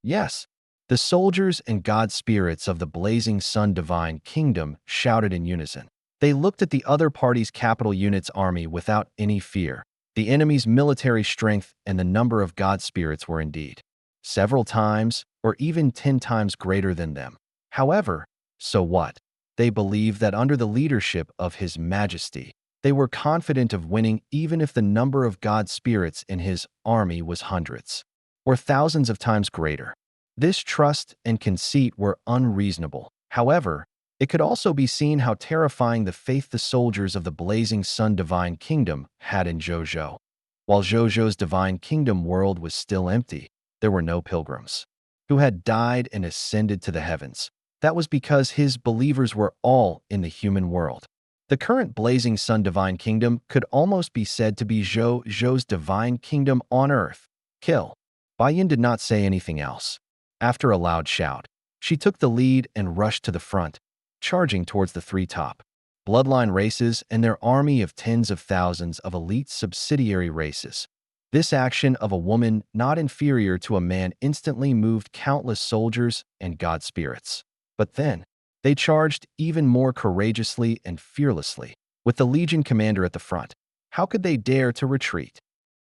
Yes, the soldiers and god spirits of the blazing sun divine kingdom shouted in unison. They looked at the other party's capital unit's army without any fear. The enemy's military strength and the number of god spirits were indeed several times or even 10 times greater than them. However, so what? They believed that under the leadership of His Majesty, they were confident of winning even if the number of god spirits in his army was hundreds or thousands of times greater. This trust and conceit were unreasonable. However, it could also be seen how terrifying the faith the soldiers of the blazing sun divine kingdom had in Zhou Zhou. While Zhou Zhou's divine kingdom world was still empty, there were no pilgrims who had died and ascended to the heavens. That was because his believers were all in the human world. The current blazing sun divine kingdom could almost be said to be Zhou Zhou's divine kingdom on earth. Kill. Baiyin did not say anything else. After a loud shout, she took the lead and rushed to the front, charging towards the three top bloodline races and their army of tens of thousands of elite subsidiary races. This action of a woman not inferior to a man instantly moved countless soldiers and god spirits. But then, they charged even more courageously and fearlessly, with the legion commander at the front. How could they dare to retreat?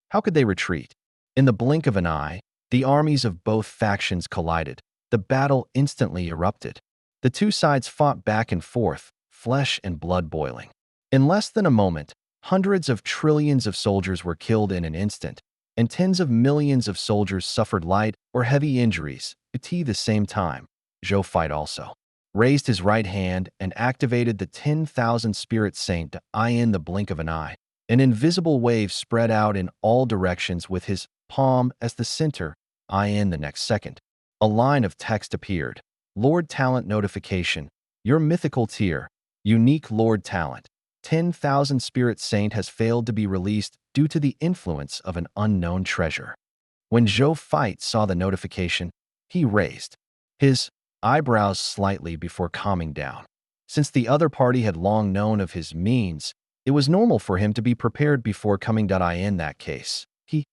How could they retreat? In the blink of an eye, the armies of both factions collided. The battle instantly erupted. The two sides fought back and forth, flesh and blood boiling. In less than a moment, hundreds of trillions of soldiers were killed in an instant, and tens of millions of soldiers suffered light or heavy injuries. At the same time, Zhou Fight also raised his right hand and activated the 10,000 Spirit Saint in the blink of an eye. An invisible wave spread out in all directions with his palm as the center. In the next second, a line of text appeared. Lord Talent notification. Your mythical tier, unique Lord Talent, 10,000 Spirit Saint has failed to be released due to the influence of an unknown treasure. When Zhou Fight saw the notification, he raised his eyebrows slightly before calming down. Since the other party had long known of his means, it was normal for him to be prepared before coming. In that case, he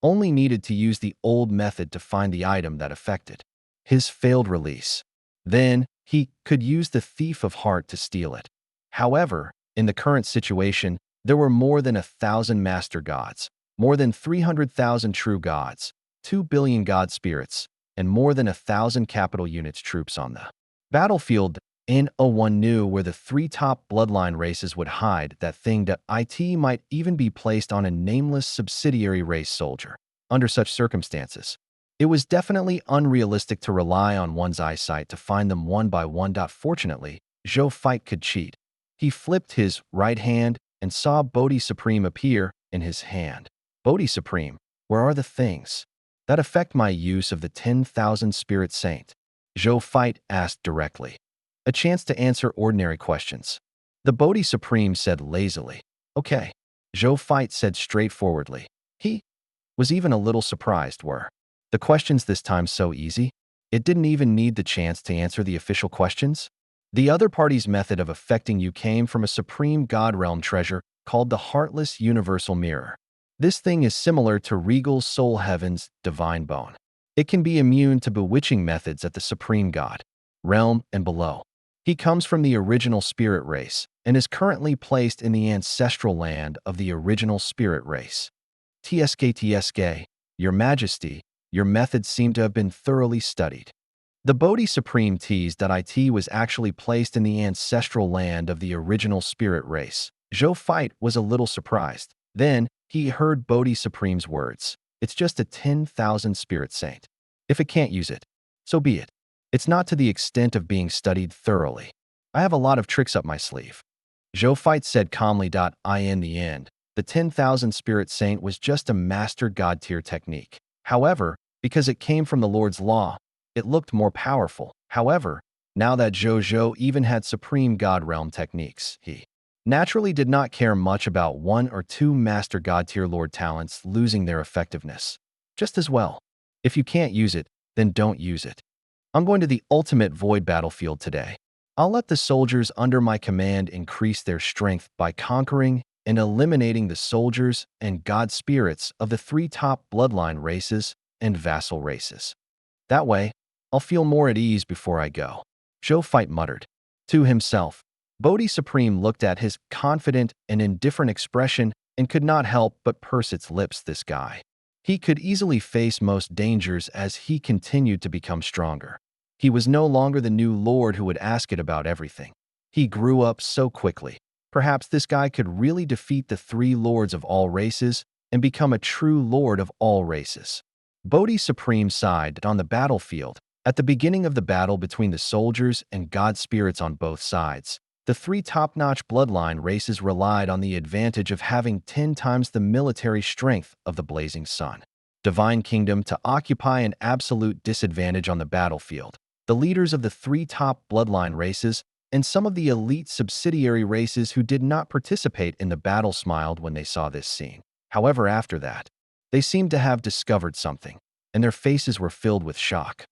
only needed to use the old method to find the item that affected his failed release. Then, he could use the Thief of Heart to steal it. However, in the current situation, there were more than 1,000 master gods, more than 300,000 true gods, 2 billion god spirits, and more than 1,000 capital units troops on the battlefield. No one knew where the three top bloodline races would hide that thing. That it might even be placed on a nameless subsidiary race soldier. Under such circumstances, it was definitely unrealistic to rely on one's eyesight to find them one by one. Fortunately, Zhou Fight could cheat. He flipped his right hand and saw Bodhi Supreme appear in his hand. Bodhi Supreme, where are the things that affect my use of the 10,000 Spirit Saint? Zhou Fight asked directly. A chance to answer ordinary questions. The Bodhi Supreme said lazily. Okay. Zhou Fight said straightforwardly. He was even a little surprised. Were the questions this time so easy? It didn't even need the chance to answer the official questions. The other party's method of affecting you came from a supreme god realm treasure called the Heartless Universal Mirror. This thing is similar to Regal Soul Heaven's Divine Bone. It can be immune to bewitching methods at the supreme god realm and below. He comes from the original spirit race and is currently placed in the ancestral land of the original spirit race. TSK, Your Majesty, your methods seem to have been thoroughly studied. The Bodhi Supreme teased that it was actually placed in the ancestral land of the original spirit race. Zhou Fight was a little surprised. Then, he heard Bodhi Supreme's words. It's just a 10,000 Spirit Saint. If it can't use it, so be it. It's not to the extent of being studied thoroughly. I have a lot of tricks up my sleeve. Zhou Fight said calmly. In the end, the 10,000 Spirit Saint was just a master god tier technique. However, because it came from the Lord's law, it looked more powerful. However, now that Zhou Zhou even had supreme god realm techniques, he naturally did not care much about one or two master god tier lord talents losing their effectiveness. Just as well. If you can't use it, then don't use it. I'm going to the ultimate void battlefield today. I'll let the soldiers under my command increase their strength by conquering and eliminating the soldiers and god spirits of the three top bloodline races and vassal races. That way, I'll feel more at ease before I go. Zhou Fight muttered. To himself, Bodhi Supreme looked at his confident and indifferent expression and could not help but purse its lips. This guy. He could easily face most dangers as he continued to become stronger. He was no longer the new lord who would ask it about everything. He grew up so quickly. Perhaps this guy could really defeat the three lords of all races and become a true lord of all races. Bodhi Supreme sighed on the battlefield. At the beginning of the battle between the soldiers and god spirits on both sides, the three top-notch bloodline races relied on the advantage of having 10 times the military strength of the Blazing Sun. Divine Kingdom to occupy an absolute disadvantage on the battlefield. The leaders of the three top bloodline races and some of the elite subsidiary races who did not participate in the battle smiled when they saw this scene. However, after that, they seemed to have discovered something, and their faces were filled with shock.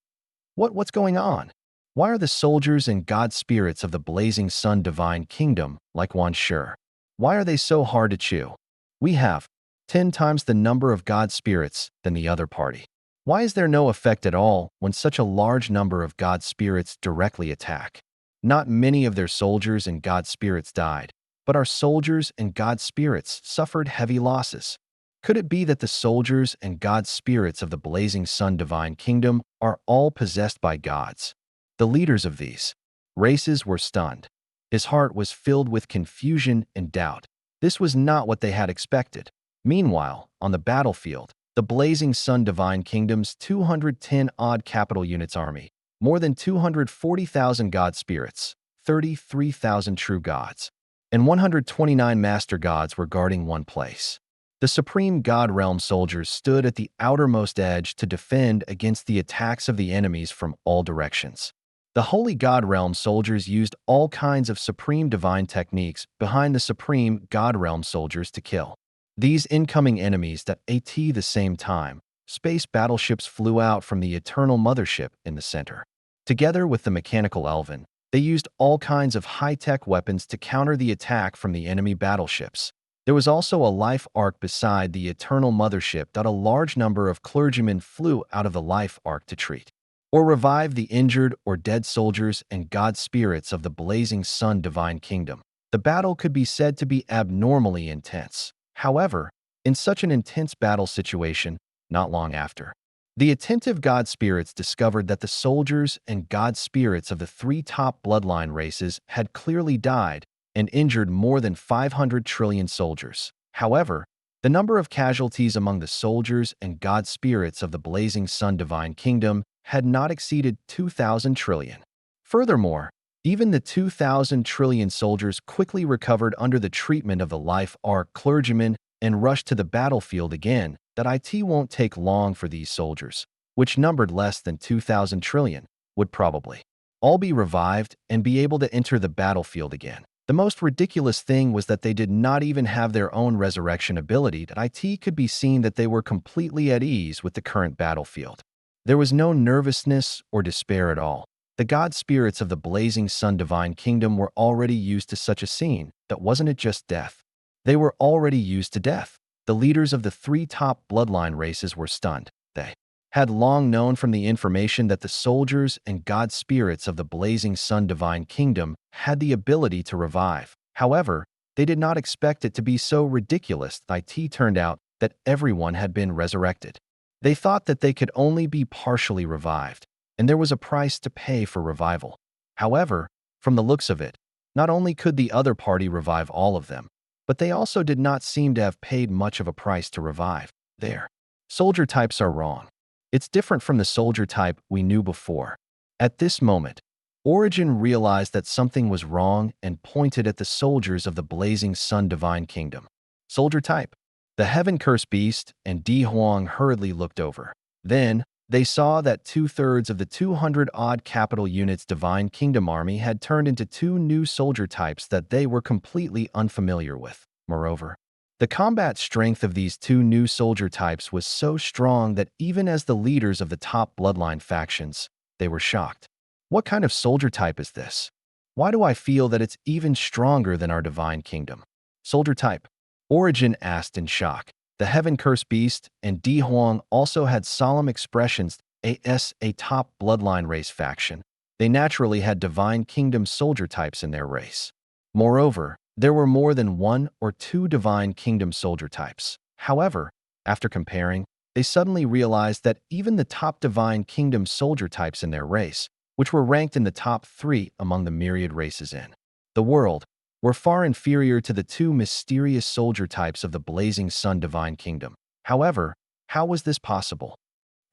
What's going on? Why are the soldiers and god spirits of the Blazing Sun Divine Kingdom like one sure? Why are they so hard to chew? We have 10 times the number of god spirits than the other party. Why is there no effect at all when such a large number of god spirits directly attack? Not many of their soldiers and god spirits died, but our soldiers and god spirits suffered heavy losses. Could it be that the soldiers and god spirits of the Blazing Sun Divine Kingdom are all possessed by gods? The leaders of these races were stunned. His heart was filled with confusion and doubt. This was not what they had expected. Meanwhile, on the battlefield, the Blazing Sun Divine Kingdom's 210-odd capital units army, more than 240,000 god spirits, 33,000 true gods, and 129 master gods were guarding one place. The Supreme God Realm soldiers stood at the outermost edge to defend against the attacks of the enemies from all directions. The Holy God Realm soldiers used all kinds of supreme divine techniques behind the Supreme God Realm soldiers to kill these incoming enemies. At the same time, space battleships flew out from the Eternal Mothership in the center. Together with the mechanical Elven, they used all kinds of high-tech weapons to counter the attack from the enemy battleships. There was also a life arc beside the Eternal Mothership that a large number of clergymen flew out of the life arc to treat or revive the injured or dead soldiers and god spirits of the Blazing Sun Divine Kingdom. The battle could be said to be abnormally intense. However, in such an intense battle situation, not long after, the attentive god spirits discovered that the soldiers and god spirits of the three top bloodline races had clearly died and injured more than 500 trillion soldiers. However, the number of casualties among the soldiers and god spirits of the Blazing Sun Divine Kingdom had not exceeded 2,000 trillion. Furthermore, even the 2,000 trillion soldiers quickly recovered under the treatment of the life arc clergymen and rushed to the battlefield again. That it won't take long for these soldiers, which numbered less than 2,000 trillion, would probably all be revived and be able to enter the battlefield again. The most ridiculous thing was that they did not even have their own resurrection ability. That it could be seen that they were completely at ease with the current battlefield. There was no nervousness or despair at all. The god spirits of the Blazing Sun Divine Kingdom were already used to such a scene. That wasn't it just death. They were already used to death. The leaders of the three top bloodline races were stunned. They had long known from the information that the soldiers and god spirits of the Blazing Sun Divine Kingdom had the ability to revive. However, they did not expect it to be so ridiculous. It turned out that everyone had been resurrected. They thought that they could only be partially revived, and there was a price to pay for revival. However, from the looks of it, not only could the other party revive all of them, but they also did not seem to have paid much of a price to revive. Their soldier types are wrong. It's different from the soldier type we knew before. At this moment, Origin realized that something was wrong and pointed at the soldiers of the Blazing Sun Divine Kingdom. Soldier type. The Heaven-Cursed Beast and Di Huang hurriedly looked over. Then, they saw that 2/3 of the 200-odd capital units Divine Kingdom army had turned into two new soldier types that they were completely unfamiliar with. Moreover, the combat strength of these two new soldier types was so strong that even as the leaders of the top bloodline factions, they were shocked. What kind of soldier type is this? Why do I feel that it's even stronger than our Divine Kingdom? Soldier type. Origin asked in shock. The Heaven-Cursed Beast and Di Huang also had solemn expressions. a top bloodline race faction, they naturally had Divine Kingdom soldier types in their race. Moreover, there were more than one or two Divine Kingdom soldier types. However, after comparing, they suddenly realized that even the top Divine Kingdom soldier types in their race, which were ranked in the top 3 among the myriad races in the world, were far inferior to the two mysterious soldier types of the Blazing Sun Divine Kingdom. However, how was this possible?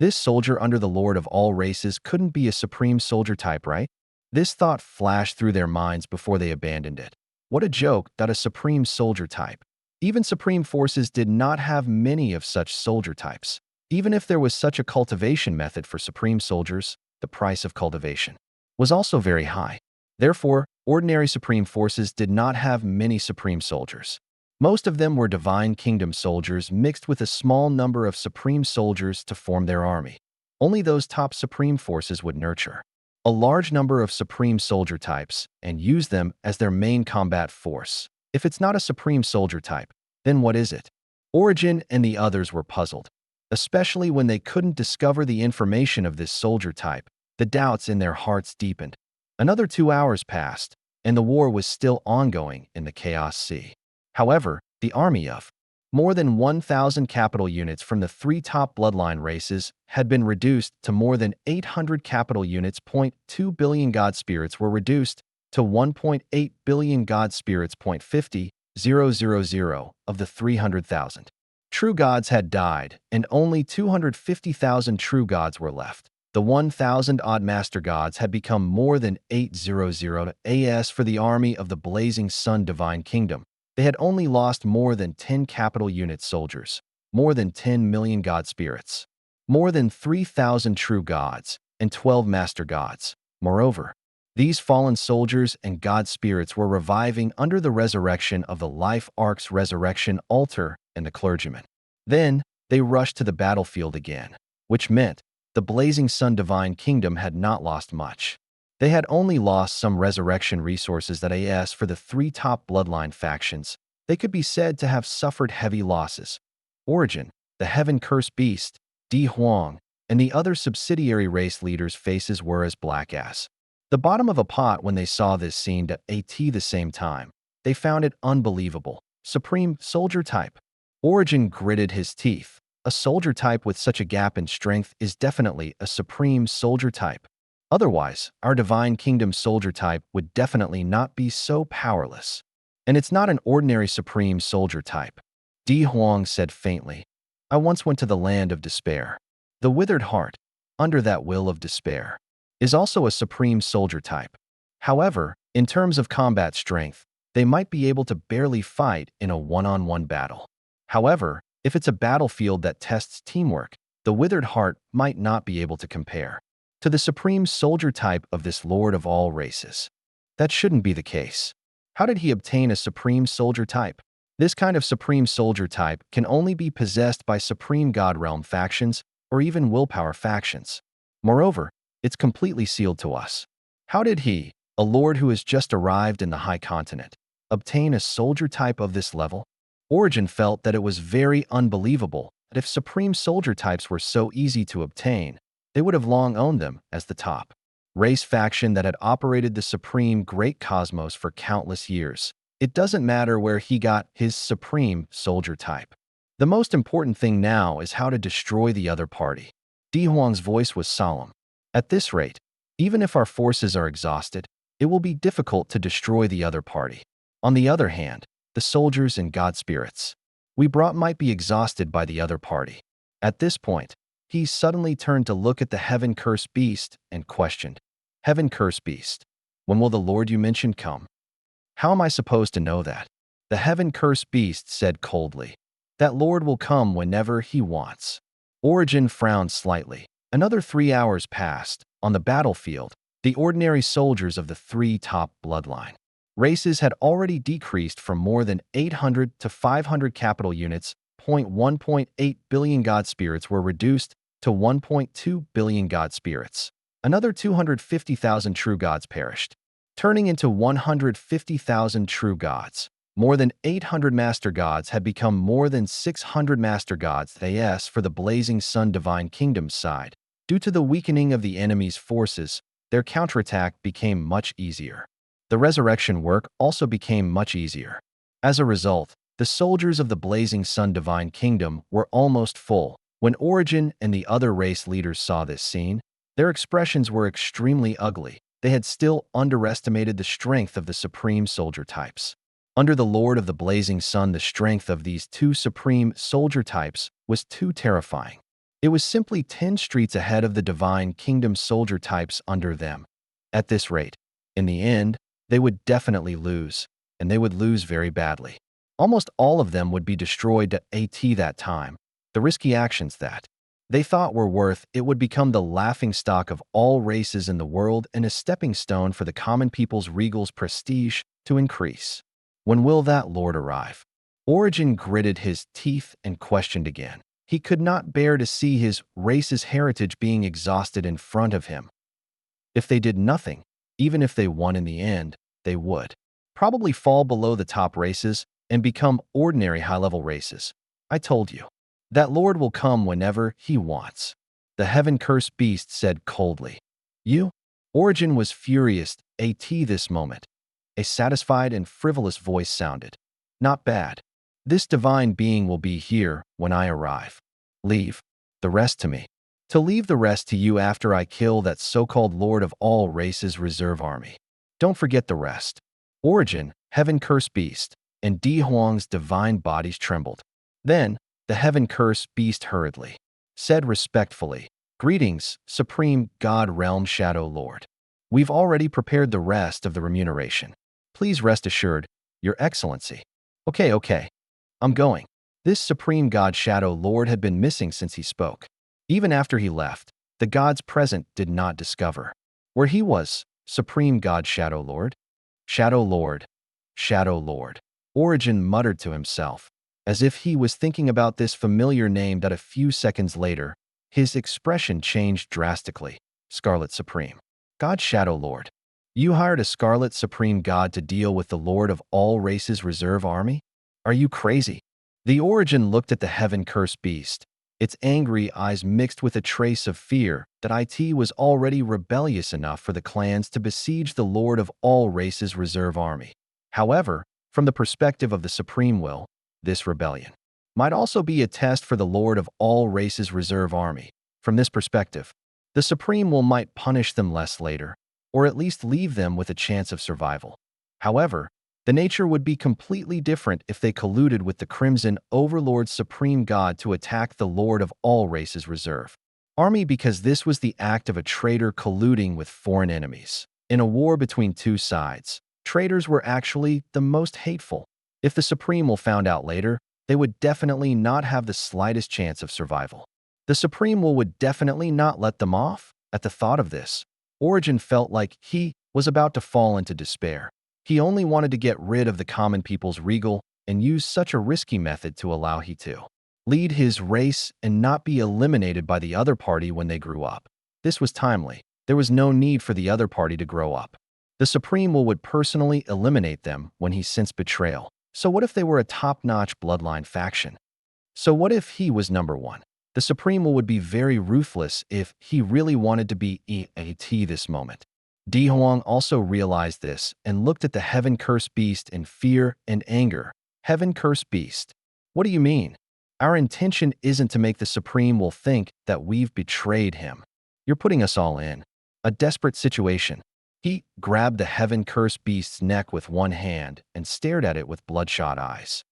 This soldier under the Lord of all races couldn't be a supreme soldier type, right? This thought flashed through their minds before they abandoned it. What a joke that a supreme soldier type. Even supreme forces did not have many of such soldier types. Even if there was such a cultivation method for supreme soldiers, the price of cultivation was also very high. Therefore, ordinary supreme forces did not have many supreme soldiers. Most of them were Divine Kingdom soldiers mixed with a small number of supreme soldiers to form their army. Only those top supreme forces would nurture a large number of supreme soldier types and use them as their main combat force. If it's not a supreme soldier type, then what is it? Origin and the others were puzzled, especially when they couldn't discover the information of this soldier type. The doubts in their hearts deepened. Another 2 hours passed, and the war was still ongoing in the Chaos Sea. However, the army of more than 1,000 capital units from the 3 top bloodline races had been reduced to more than 800 capital units. 2 billion god spirits were reduced to 1.8 billion god spirits. 50,000 of the 300,000 true gods had died, and only 250,000 true gods were left. The 1,000 odd master gods had become more than 800 as for the army of the Blazing Sun Divine Kingdom. They had only lost more than 10 capital unit soldiers, more than 10 million god spirits, more than 3,000 true gods, and 12 master gods. Moreover, these fallen soldiers and god spirits were reviving under the resurrection of the Life Ark's resurrection altar and the clergyman. Then, they rushed to the battlefield again, which meant the Blazing Sun Divine Kingdom had not lost much. They had only lost some resurrection resources that as for the 3 top bloodline factions, they could be said to have suffered heavy losses. Origin, the heaven-cursed beast, Di Huang, and the other subsidiary race leaders' faces were as black as the bottom of a pot when they saw this scene at the same time. They found it unbelievable. Supreme soldier type. Origin gritted his teeth. A soldier type with such a gap in strength is definitely a supreme soldier type. Otherwise, our Divine Kingdom soldier type would definitely not be so powerless. And it's not an ordinary supreme soldier type. Di Huang said faintly. I once went to the land of despair. The withered heart, under that will of despair, is also a supreme soldier type. However, in terms of combat strength, they might be able to barely fight in a one-on-one battle. However, if it's a battlefield that tests teamwork, the withered heart might not be able to compare to the supreme soldier type of this Lord of all races. That shouldn't be the case. How did he obtain a supreme soldier type? This kind of supreme soldier type can only be possessed by supreme god realm factions or even willpower factions. Moreover, it's completely sealed to us. How did he, a lord who has just arrived in the high continent, obtain a soldier type of this level? Origin felt that it was very unbelievable that if supreme soldier types were so easy to obtain, they would have long owned them as the top race faction that had operated the supreme great cosmos for countless years. It doesn't matter where he got his supreme soldier type. The most important thing now is how to destroy the other party. Di Huang's voice was solemn. At this rate, even if our forces are exhausted, it will be difficult to destroy the other party. On the other hand, the soldiers and god spirits we brought might be exhausted by the other party. At this point, he suddenly turned to look at the heaven-cursed beast and questioned, Heaven-cursed beast, when will the Lord you mentioned come? How am I supposed to know that? The heaven-cursed beast said coldly, that Lord will come whenever he wants. Origin frowned slightly. Another 3 hours passed. On the battlefield, the ordinary soldiers of the 3 top bloodline races had already decreased from more than 800 to 500 capital units. 1.8 billion god spirits were reduced to 1.2 billion god spirits. Another 250,000 true gods perished, turning into 150,000 true gods. More than 800 master gods had become more than 600 master gods. As for the Blazing Sun Divine Kingdom's side, Due to the weakening of the enemy's forces, their counterattack became much easier. The resurrection work also became much easier. As a result, the soldiers of the Blazing Sun Divine Kingdom were almost full. When Origin and the other race leaders saw this scene, their expressions were extremely ugly. They had still underestimated the strength of the Supreme Soldier types. Under the Lord of the Blazing Sun, the strength of these two Supreme Soldier types was too terrifying. It was simply 10 streets ahead of the Divine Kingdom soldier types under them. At this rate, in the end, they would definitely lose, and they would lose very badly. Almost all of them would be destroyed at that time. The risky actions that they thought were worth it would become the laughingstock of all races in the world and a stepping stone for the common people's regal's prestige to increase. When will that Lord arrive? Origin gritted his teeth and questioned again. He could not bear to see his race's heritage being exhausted in front of him. If they did nothing, even if they won in the end, they would probably fall below the top races and become ordinary high-level races. I told you. That Lord will come whenever he wants. The heaven-cursed beast said coldly. You? Origin was furious at this moment. A satisfied and frivolous voice sounded. Not bad. This divine being will be here when I arrive. Leave the rest to me. To leave the rest to you after I kill that so-called Lord of all races reserve army. Don't forget the rest. Origin, heaven-cursed beast, and Di Huang's divine bodies trembled. Then, the heaven-cursed beast hurriedly said respectfully, Greetings, Supreme God Realm Shadow Lord. We've already prepared the rest of the remuneration. Please rest assured, Your Excellency. Okay. I'm going. This Supreme God Shadow Lord had been missing since he spoke. Even after he left, the gods present did not discover where he was. Supreme God Shadow Lord? Shadow Lord. Shadow Lord. Origin muttered to himself, as if he was thinking about this familiar name. That a few seconds later, his expression changed drastically. Scarlet Supreme. God Shadow Lord. You hired a Scarlet Supreme God to deal with the Lord of all races reserve army? Are you crazy? The Origin looked at the heaven-cursed beast, its angry eyes mixed with a trace of fear that it was already rebellious enough for the clans to besiege the Lord of all races reserve army. However, from the perspective of the Supreme Will, this rebellion might also be a test for the Lord of all races reserve army. From this perspective, the Supreme Will might punish them less later, or at least leave them with a chance of survival. However, the nature would be completely different if they colluded with the Crimson Overlord Supreme God to attack the Lord of all races reserve army, because this was the act of a traitor colluding with foreign enemies. In a war between two sides, traitors were actually the most hateful. If the Supreme Will found out later, they would definitely not have the slightest chance of survival. The Supreme Will would definitely not let them off. At the thought of this, Origin felt like he was about to fall into despair. He only wanted to get rid of the common people's regal and use such a risky method to allow he to lead his race and not be eliminated by the other party when they grew up. This was timely. There was no need for the other party to grow up. The Supreme Will would personally eliminate them when he sensed betrayal. So what if they were a top-notch bloodline faction? So what if he was number one? The Supreme Will would be very ruthless if he really wanted to be this moment. Di Huang also realized this and looked at the heaven-cursed beast in fear and anger. Heaven-cursed beast. What do you mean? Our intention isn't to make the Supreme Will think that we've betrayed him. You're putting us all in a desperate situation. He grabbed the heaven-cursed beast's neck with one hand and stared at it with bloodshot eyes.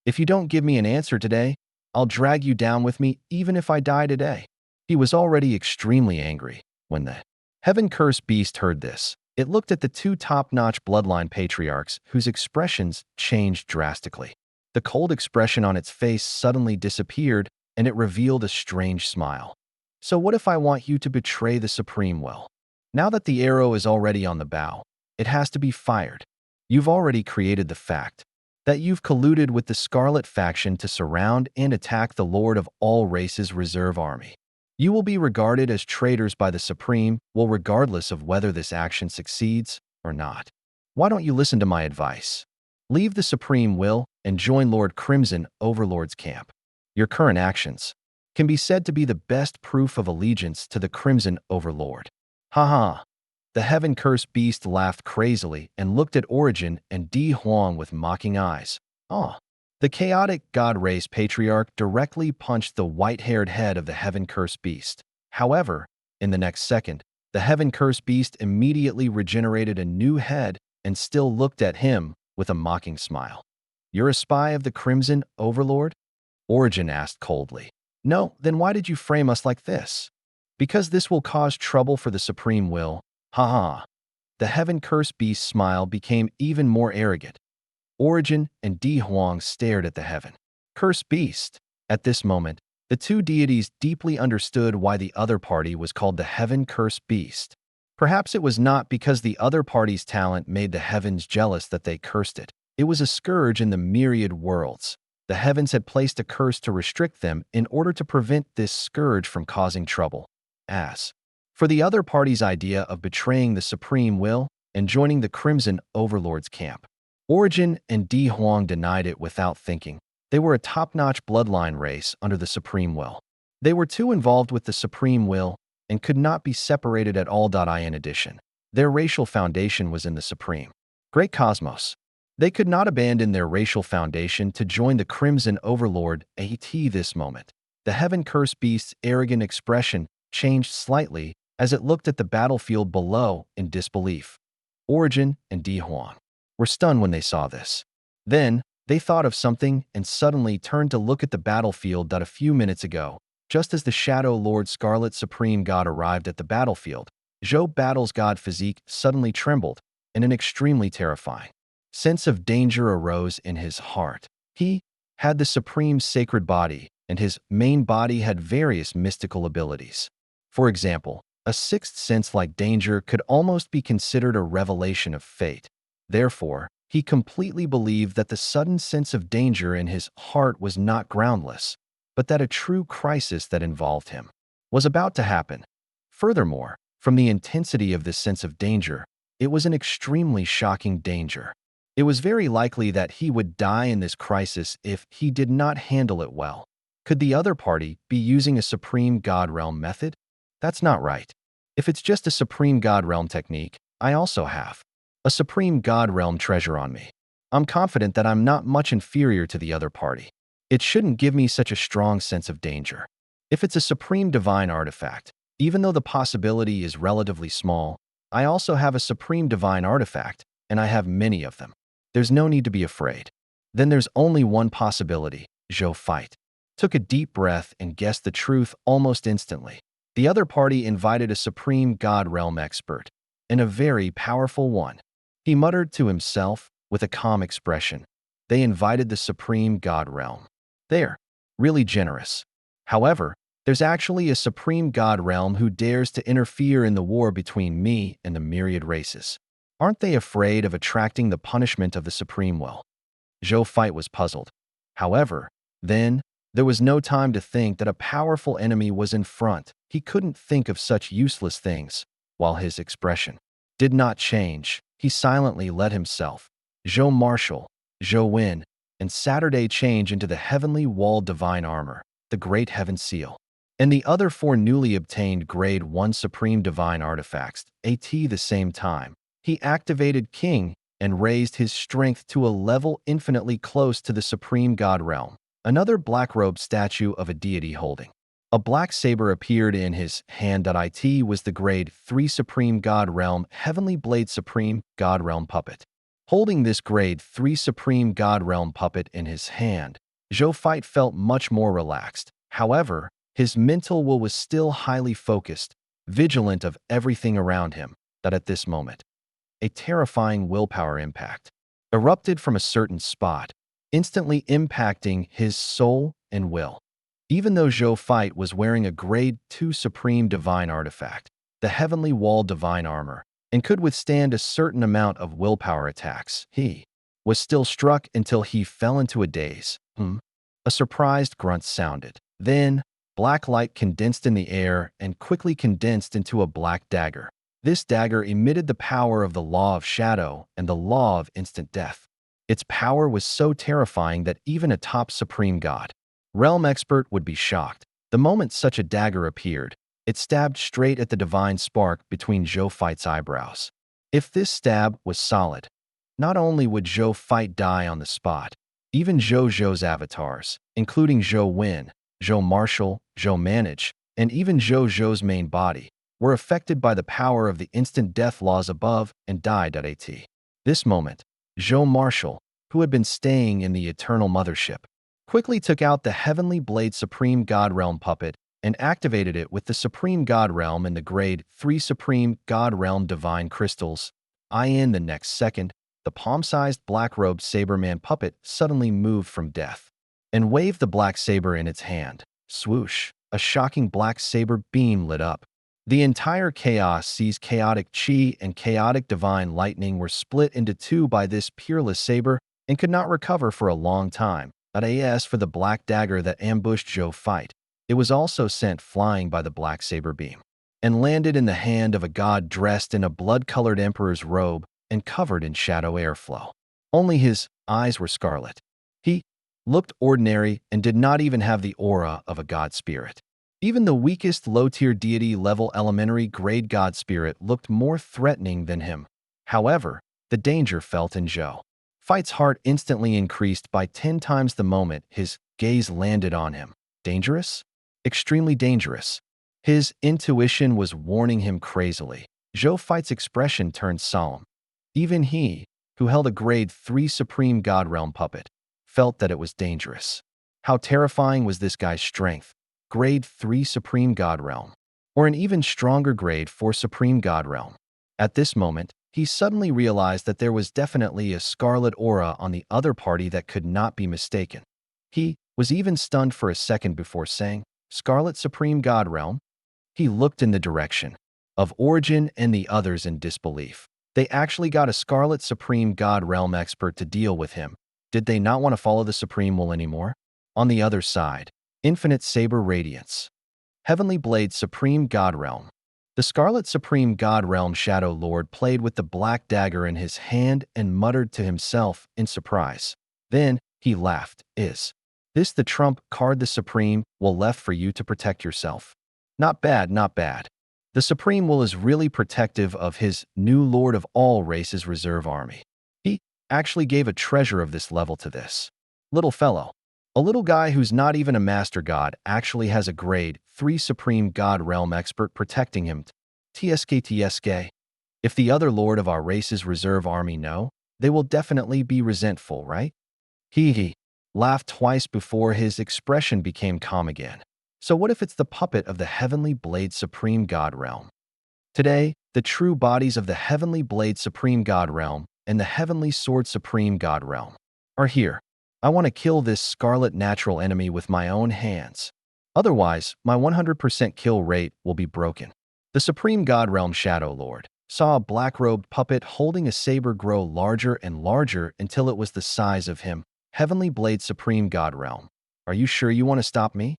If you don't give me an answer today, I'll drag you down with me even if I die today. He was already extremely angry when the heaven-cursed beast heard this. It looked at the two top-notch bloodline patriarchs whose expressions changed drastically. The cold expression on its face suddenly disappeared and it revealed a strange smile. So what if I want you to betray the Supreme Will? Now that the arrow is already on the bow, it has to be fired. You've already created the fact that you've colluded with the Scarlet faction to surround and attack the Lord of all races reserve army. You will be regarded as traitors by the Supreme Will regardless of whether this action succeeds or not. Why don't you listen to my advice? Leave the Supreme Will and join Lord Crimson Overlord's camp. Your current actions can be said to be the best proof of allegiance to the Crimson Overlord. Haha. The heaven-cursed beast laughed crazily and looked at Origin and Di Huang with mocking eyes. Ah. The chaotic god race patriarch directly punched the white-haired head of the heaven-cursed beast. However, in the next second, the heaven-cursed beast immediately regenerated a new head and still looked at him with a mocking smile. "You're a spy of the Crimson Overlord?" Origin asked coldly. "No, then why did you frame us like this?" "Because this will cause trouble for the Supreme Will." Haha. The heaven-cursed beast's smile became even more arrogant. Origin and Di Huang stared at the heaven-cursed beast. At this moment, the two deities deeply understood why the other party was called the heaven-cursed beast. Perhaps it was not because the other party's talent made the heavens jealous that they cursed it. It was a scourge in the myriad worlds. The heavens had placed a curse to restrict them in order to prevent this scourge from causing trouble. As for the other party's idea of betraying the Supreme Will and joining the Crimson Overlord's camp, Origin and Di Huang denied it without thinking. They were a top-notch bloodline race under the Supreme Will. They were too involved with the Supreme Will and could not be separated at all. In addition, their racial foundation was in the Supreme Great Cosmos. They could not abandon their racial foundation to join the Crimson Overlord at this moment. The heaven-cursed beast's arrogant expression changed slightly as it looked at the battlefield below in disbelief. Origin and Di Huang were stunned when they saw this. Then, they thought of something and suddenly turned to look at the battlefield. A few minutes ago, just as the Shadow Lord Scarlet Supreme God arrived at the battlefield, Zhou Battle's god physique suddenly trembled, and an extremely terrifying sense of danger arose in his heart. He had the supreme sacred body, and his main body had various mystical abilities. For example, a sixth sense like danger could almost be considered a revelation of fate. Therefore, he completely believed that the sudden sense of danger in his heart was not groundless, but that a true crisis that involved him was about to happen. Furthermore, from the intensity of this sense of danger, it was an extremely shocking danger. It was very likely that he would die in this crisis if he did not handle it well. Could the other party be using a Supreme God Realm method? That's not right. If it's just a Supreme God Realm technique, I also have a Supreme God Realm treasure on me. I'm confident that I'm not much inferior to the other party. It shouldn't give me such a strong sense of danger. If it's a Supreme Divine Artifact, even though the possibility is relatively small, I also have a Supreme Divine Artifact, and I have many of them. There's no need to be afraid. Then there's only one possibility. Zhou Fight took a deep breath and guessed the truth almost instantly. The other party invited a Supreme God Realm expert, and a very powerful one. He muttered to himself with a calm expression. They invited the Supreme God Realm. They're really generous. However, there's actually a Supreme God Realm who dares to interfere in the war between me and the myriad races. Aren't they afraid of attracting the punishment of the Supreme Will? Zhou Fight was puzzled. However, then, there was no time to think that a powerful enemy was in front. He couldn't think of such useless things. While his expression did not change, he silently let himself, Zhou Marshall, Zhou Win, and Saturday change into the heavenly walled divine armor, the Great Heaven Seal, and the other four newly obtained Grade 1 Supreme Divine Artifacts at the same time. He activated King and raised his strength to a level infinitely close to the Supreme God Realm. Another black-robed statue of a deity holding a black saber appeared in his hand. It was the Grade 3 Supreme God Realm Heavenly Blade Supreme God Realm Puppet. Holding this Grade 3 Supreme God Realm Puppet in his hand, Zhou Fight felt much more relaxed. However, his mental will was still highly focused, vigilant of everything around him. At this moment, a terrifying willpower impact erupted from a certain spot, instantly impacting his soul and will. Even though Zhou Fight was wearing a Grade 2 Supreme Divine Artifact, the Heavenly Wall Divine Armor, and could withstand a certain amount of willpower attacks, he was still struck until he fell into a daze. A surprised grunt sounded. Then, black light condensed in the air and quickly condensed into a black dagger. This dagger emitted the power of the Law of Shadow and the Law of Instant Death. Its power was so terrifying that even a top Supreme God Realm expert would be shocked. The moment such a dagger appeared, it stabbed straight at the divine spark between Zhou Fight's eyebrows. If this stab was solid, not only would Zhou Fight die on the spot, even Zhou Zhou's avatars, including Zhou Wen, Zhou Marshal, Zhou Manage, and even Zhou Zhou's main body, were affected by the power of the instant death laws above and died at this moment. Zhou Marshal, who had been staying in the Eternal Mothership, quickly took out the Heavenly Blade Supreme God Realm puppet and activated it with the Supreme God Realm and the Grade 3 Supreme God Realm Divine Crystals. In the next second, the palm-sized black-robed Saberman puppet suddenly moved from death and waved the black saber in its hand. Swoosh! A shocking black saber beam lit up. The entire Chaos Sea's chaotic chi and chaotic divine lightning were split into two by this peerless saber and could not recover for a long time. As for the black dagger that ambushed Zhou Fight, it was also sent flying by the black saber beam and landed in the hand of a god dressed in a blood-colored emperor's robe and covered in shadow airflow. Only his eyes were scarlet. He looked ordinary and did not even have the aura of a god spirit. Even the weakest low-tier deity-level elementary grade god spirit looked more threatening than him. However, the danger felt in Zhou Fight's heart instantly increased by 10 times the moment his gaze landed on him. Dangerous? Extremely dangerous. His intuition was warning him crazily. Zhou Fight's expression turned solemn. Even he, who held a Grade 3 Supreme God Realm puppet, felt that it was dangerous. How terrifying was this guy's strength? Grade 3 Supreme God Realm, or an even stronger Grade 4 Supreme God Realm. At this moment, he suddenly realized that there was definitely a scarlet aura on the other party that could not be mistaken. He was even stunned for a second before saying, "Scarlet Supreme God Realm?" He looked in the direction of Origin and the others in disbelief. They actually got a Scarlet Supreme God Realm expert to deal with him. Did they not want to follow the Supreme Will anymore? On the other side, Infinite Saber Radiance. Heavenly Blade Supreme God Realm. The Scarlet Supreme God Realm Shadow Lord played with the black dagger in his hand and muttered to himself in surprise. Then he laughed. Is this the trump card the Supreme Will left for you to protect yourself? Not bad, not bad. The Supreme Will is really protective of his new Lord of all races reserve army. He actually gave a treasure of this level to this little fellow. A little guy who's not even a master god actually has a Grade 3 Supreme God Realm expert protecting him. TSK. If the other lord of our race's reserve army know, they will definitely be resentful, right? He laughed twice before his expression became calm again. So what if it's the puppet of the Heavenly Blade Supreme God Realm? Today, the true bodies of the Heavenly Blade Supreme God Realm and the Heavenly Sword Supreme God Realm are here. I want to kill this scarlet natural enemy with my own hands. Otherwise, my 100% kill rate will be broken. The Supreme God Realm Shadow Lord saw a black-robed puppet holding a saber grow larger and larger until it was the size of him. Heavenly Blade Supreme God Realm. Are you sure you want to stop me?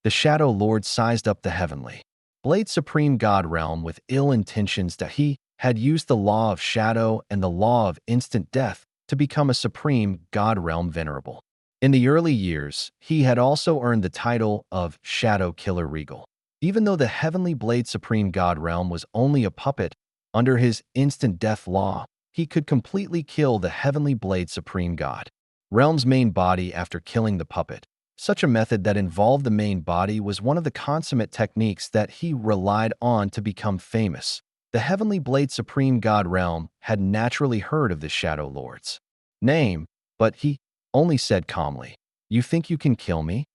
The Shadow Lord sized up the Heavenly Blade Supreme God Realm with ill intentions that he had used the law of shadow and the law of instant death to become a Supreme God Realm Venerable. In the early years, he had also earned the title of Shadow Killer Regal. Even though the Heavenly Blade Supreme God Realm was only a puppet, under his instant death law, he could completely kill the Heavenly Blade Supreme God Realm's main body after killing the puppet. Such a method that involved the main body was one of the consummate techniques that he relied on to become famous. The Heavenly Blade Supreme God Realm had naturally heard of the Shadow Lord's name, but he only said calmly, "You think you can kill me?"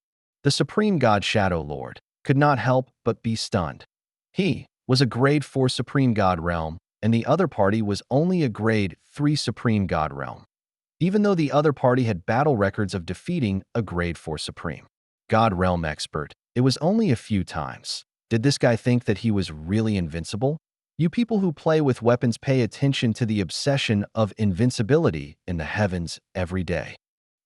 The Supreme God Shadow Lord could not help but be stunned. He was a Grade 4 Supreme God Realm, and the other party was only a Grade 3 Supreme God Realm. Even though the other party had battle records of defeating a Grade 4 Supreme God Realm expert, it was only a few times. Did this guy think that he was really invincible? You people who play with weapons pay attention to the obsession of invincibility in the heavens every day.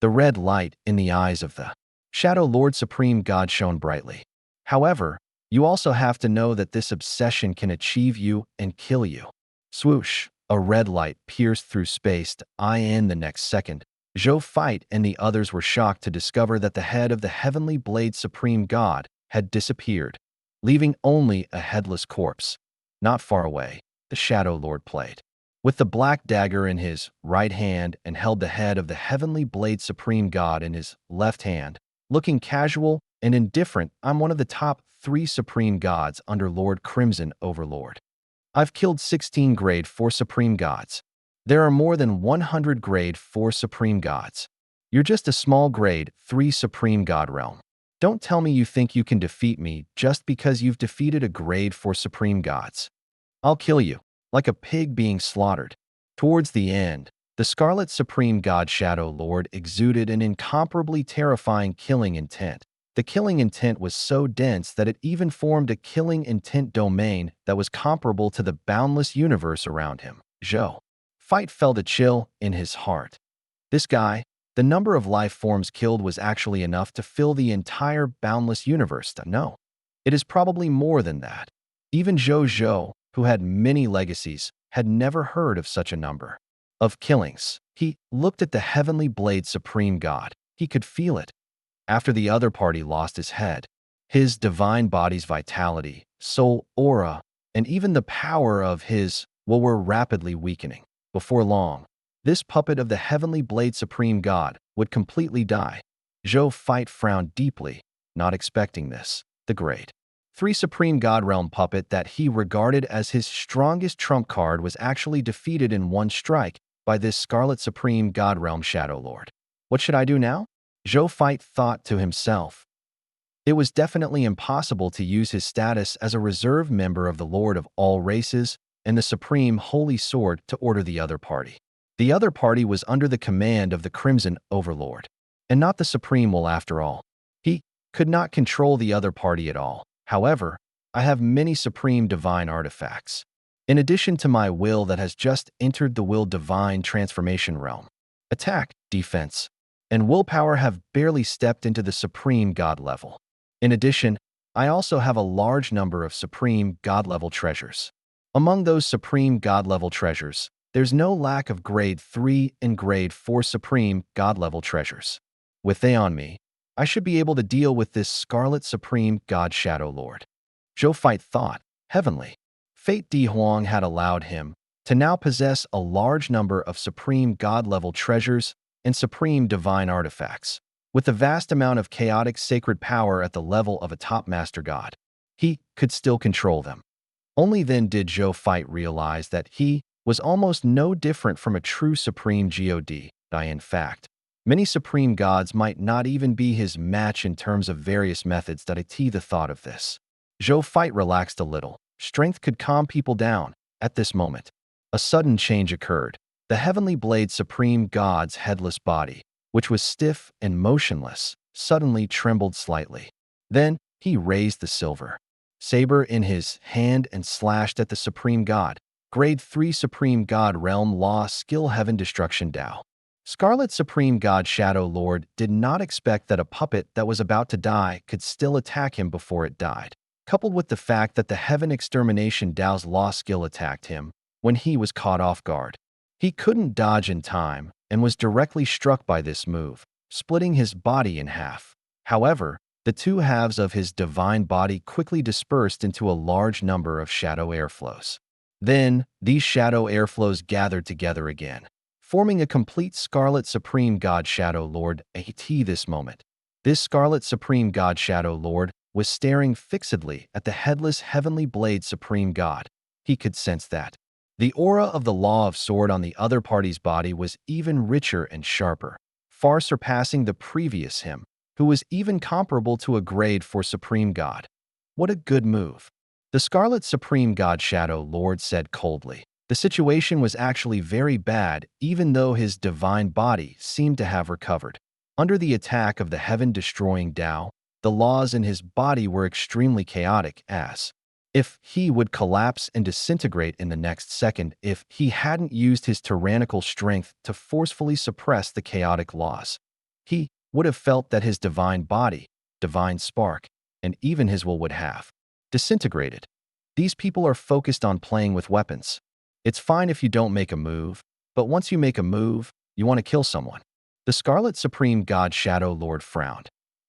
The red light in the eyes of the Shadow Lord Supreme God shone brightly. However, you also have to know that this obsession can achieve you and kill you. Swoosh! A red light pierced through space. In the next second, Zhou Fight and the others were shocked to discover that the head of the Heavenly Blade Supreme God had disappeared, leaving only a headless corpse. Not far away, the Shadow Lord played, with the black dagger in his right hand and held the head of the heavenly blade supreme god in his left hand. Looking casual and indifferent, I'm one of the top 3 supreme gods under Lord Crimson Overlord. I've killed 16 grade 4 supreme gods. There are more than 100 grade 4 supreme gods. You're just a small grade 3 supreme god realm. Don't tell me you think you can defeat me just because you've defeated a grade 4 supreme gods. I'll kill you, like a pig being slaughtered. Towards the end, the Scarlet Supreme God Shadow Lord exuded an incomparably terrifying killing intent. The killing intent was so dense that it even formed a killing intent domain that was comparable to the boundless universe around him. Zhou Fight felt a chill in his heart. This guy, the number of life forms killed was actually enough to fill the entire boundless universe. No, it is probably more than that. Even Zhou Zhou, who had many legacies, had never heard of such a number of killings. He looked at the heavenly blade supreme god. He could feel it. After the other party lost his head, his divine body's vitality, soul, aura, and even the power of his will were rapidly weakening. Before long, this puppet of the heavenly blade supreme god would completely die. Zhou Fight frowned deeply, not expecting this. The grade 3 supreme god realm puppet that he regarded as his strongest trump card was actually defeated in one strike by this Scarlet Supreme God Realm Shadow Lord. What should I do now? Zhou Fight thought to himself. It was definitely impossible to use his status as a reserve member of the Lord of all races and the Supreme Holy Sword to order the other party. The other party was under the command of the Crimson Overlord, and not the Supreme Will after all. He could not control the other party at all. However, I have many supreme divine artifacts. In addition to my will that has just entered the will divine transformation realm, attack, defense, and willpower have barely stepped into the supreme god level. In addition, I also have a large number of supreme god level treasures. Among those supreme god level treasures, there's no lack of grade 3 and grade 4 supreme god level treasures. With they on me, I should be able to deal with this Scarlet Supreme God Shadow Lord. Zhou Fight thought, heavenly. Fate Di Huang had allowed him to now possess a large number of supreme god-level treasures and supreme divine artifacts. With a vast amount of chaotic sacred power at the level of a top master god, he could still control them. Only then did Zhou Fight realize that he was almost no different from a true supreme god. In fact, many supreme gods might not even be his match in terms of various methods. The thought of this. Zhou Fight relaxed a little. Strength could calm people down. At this moment, a sudden change occurred. The heavenly blade supreme god's headless body, which was stiff and motionless, suddenly trembled slightly. Then he raised the silver saber in his hand and slashed at the supreme god. Grade 3 supreme god realm law skill heaven destruction Tao. Scarlet Supreme God Shadow Lord did not expect that a puppet that was about to die could still attack him before it died. Coupled with the fact that the Heaven Extermination Dao's law skill attacked him when he was caught off guard. He couldn't dodge in time and was directly struck by this move, splitting his body in half. However, the two halves of his divine body quickly dispersed into a large number of shadow airflows. Then, these shadow airflows gathered together again, forming a complete Scarlet Supreme God Shadow Lord. At this moment, this Scarlet Supreme God Shadow Lord was staring fixedly at the headless Heavenly Blade Supreme God. He could sense that the aura of the Law of Sword on the other party's body was even richer and sharper, far surpassing the previous him, who was even comparable to a grade 4 Supreme God. What a good move. The Scarlet Supreme God Shadow Lord said coldly. The situation was actually very bad, even though his divine body seemed to have recovered. Under the attack of the heaven-destroying Tao, the laws in his body were extremely chaotic, as if he would collapse and disintegrate in the next second if he hadn't used his tyrannical strength to forcefully suppress the chaotic laws. He would have felt that his divine body, divine spark, and even his will would have disintegrated. These people are focused on playing with weapons. It's fine if you don't make a move, but once you make a move, you want to kill someone. The Scarlet Supreme God Shadow Lord frowned.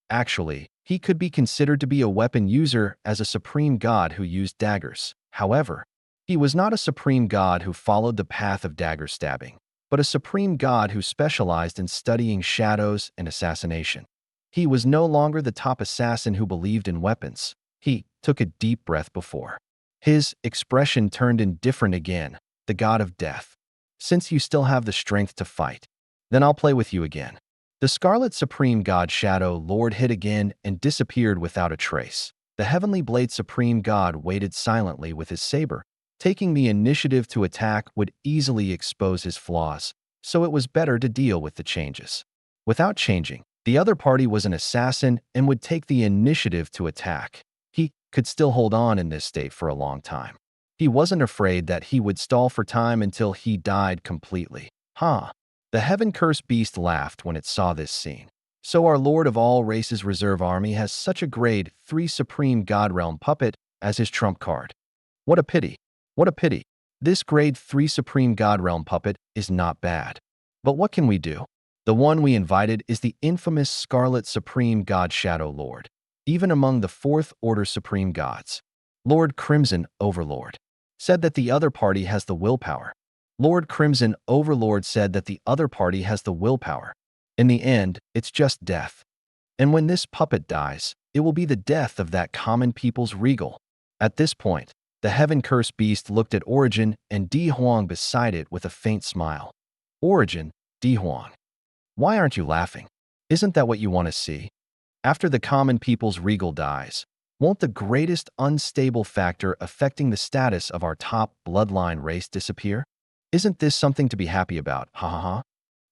Actually, He could be considered to be a weapon user as a supreme god who used daggers. However, he was not a supreme god who followed the path of dagger stabbing, but a supreme god who specialized in studying shadows and assassination. He was no longer the top assassin who believed in weapons. He took a deep breath before. His expression turned indifferent again, the god of death. Since you still have the strength to fight, then I'll play with you again. The Scarlet Supreme God Shadow Lord hit again and disappeared without a trace. The Heavenly Blade Supreme God waited silently with his saber. Taking the initiative to attack would easily expose his flaws, so it was better to deal with the changes. Without changing, the other party was an assassin and would take the initiative to attack. He could still hold on in this state for a long time. He wasn't afraid that he would stall for time until he died completely. Huh. The heaven-cursed beast laughed when it saw this scene. So our Lord of all Races Reserve Army has such a grade 3 Supreme God Realm puppet as his trump card. What a pity. What a pity. This grade 3 Supreme God Realm puppet is not bad. But what can we do? The one we invited is the infamous Scarlet Supreme God Shadow Lord. Even among the 4th Order Supreme Gods, Lord Crimson Overlord said that the other party has the willpower. Lord Crimson Overlord said that the other party has the willpower. In the end, it's just death. And when this puppet dies, it will be the death of that common people's regal. At this point, the heaven-cursed beast looked at Origin and Di Huang beside it with a faint smile. Origin, Di Huang. Why aren't you laughing? Isn't that what you want to see? After the common people's regal dies, won't the greatest unstable factor affecting the status of our top bloodline race disappear? Isn't this something to be happy about? Ha ha ha.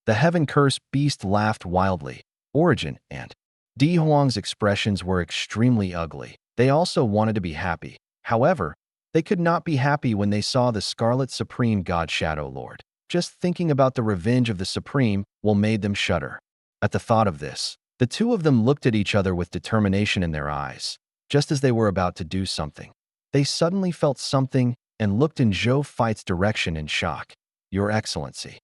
The heaven-cursed beast laughed wildly. Origin and Di Huang's expressions were extremely ugly. They also wanted to be happy. However, they could not be happy when they saw the Scarlet Supreme God Shadow Lord. Just thinking about the revenge of the Supreme will made them shudder. At the thought of this, the two of them looked at each other with determination in their eyes. Just as they were about to do something, they suddenly felt something and looked in Zhou Fight's direction in shock. Your Excellency.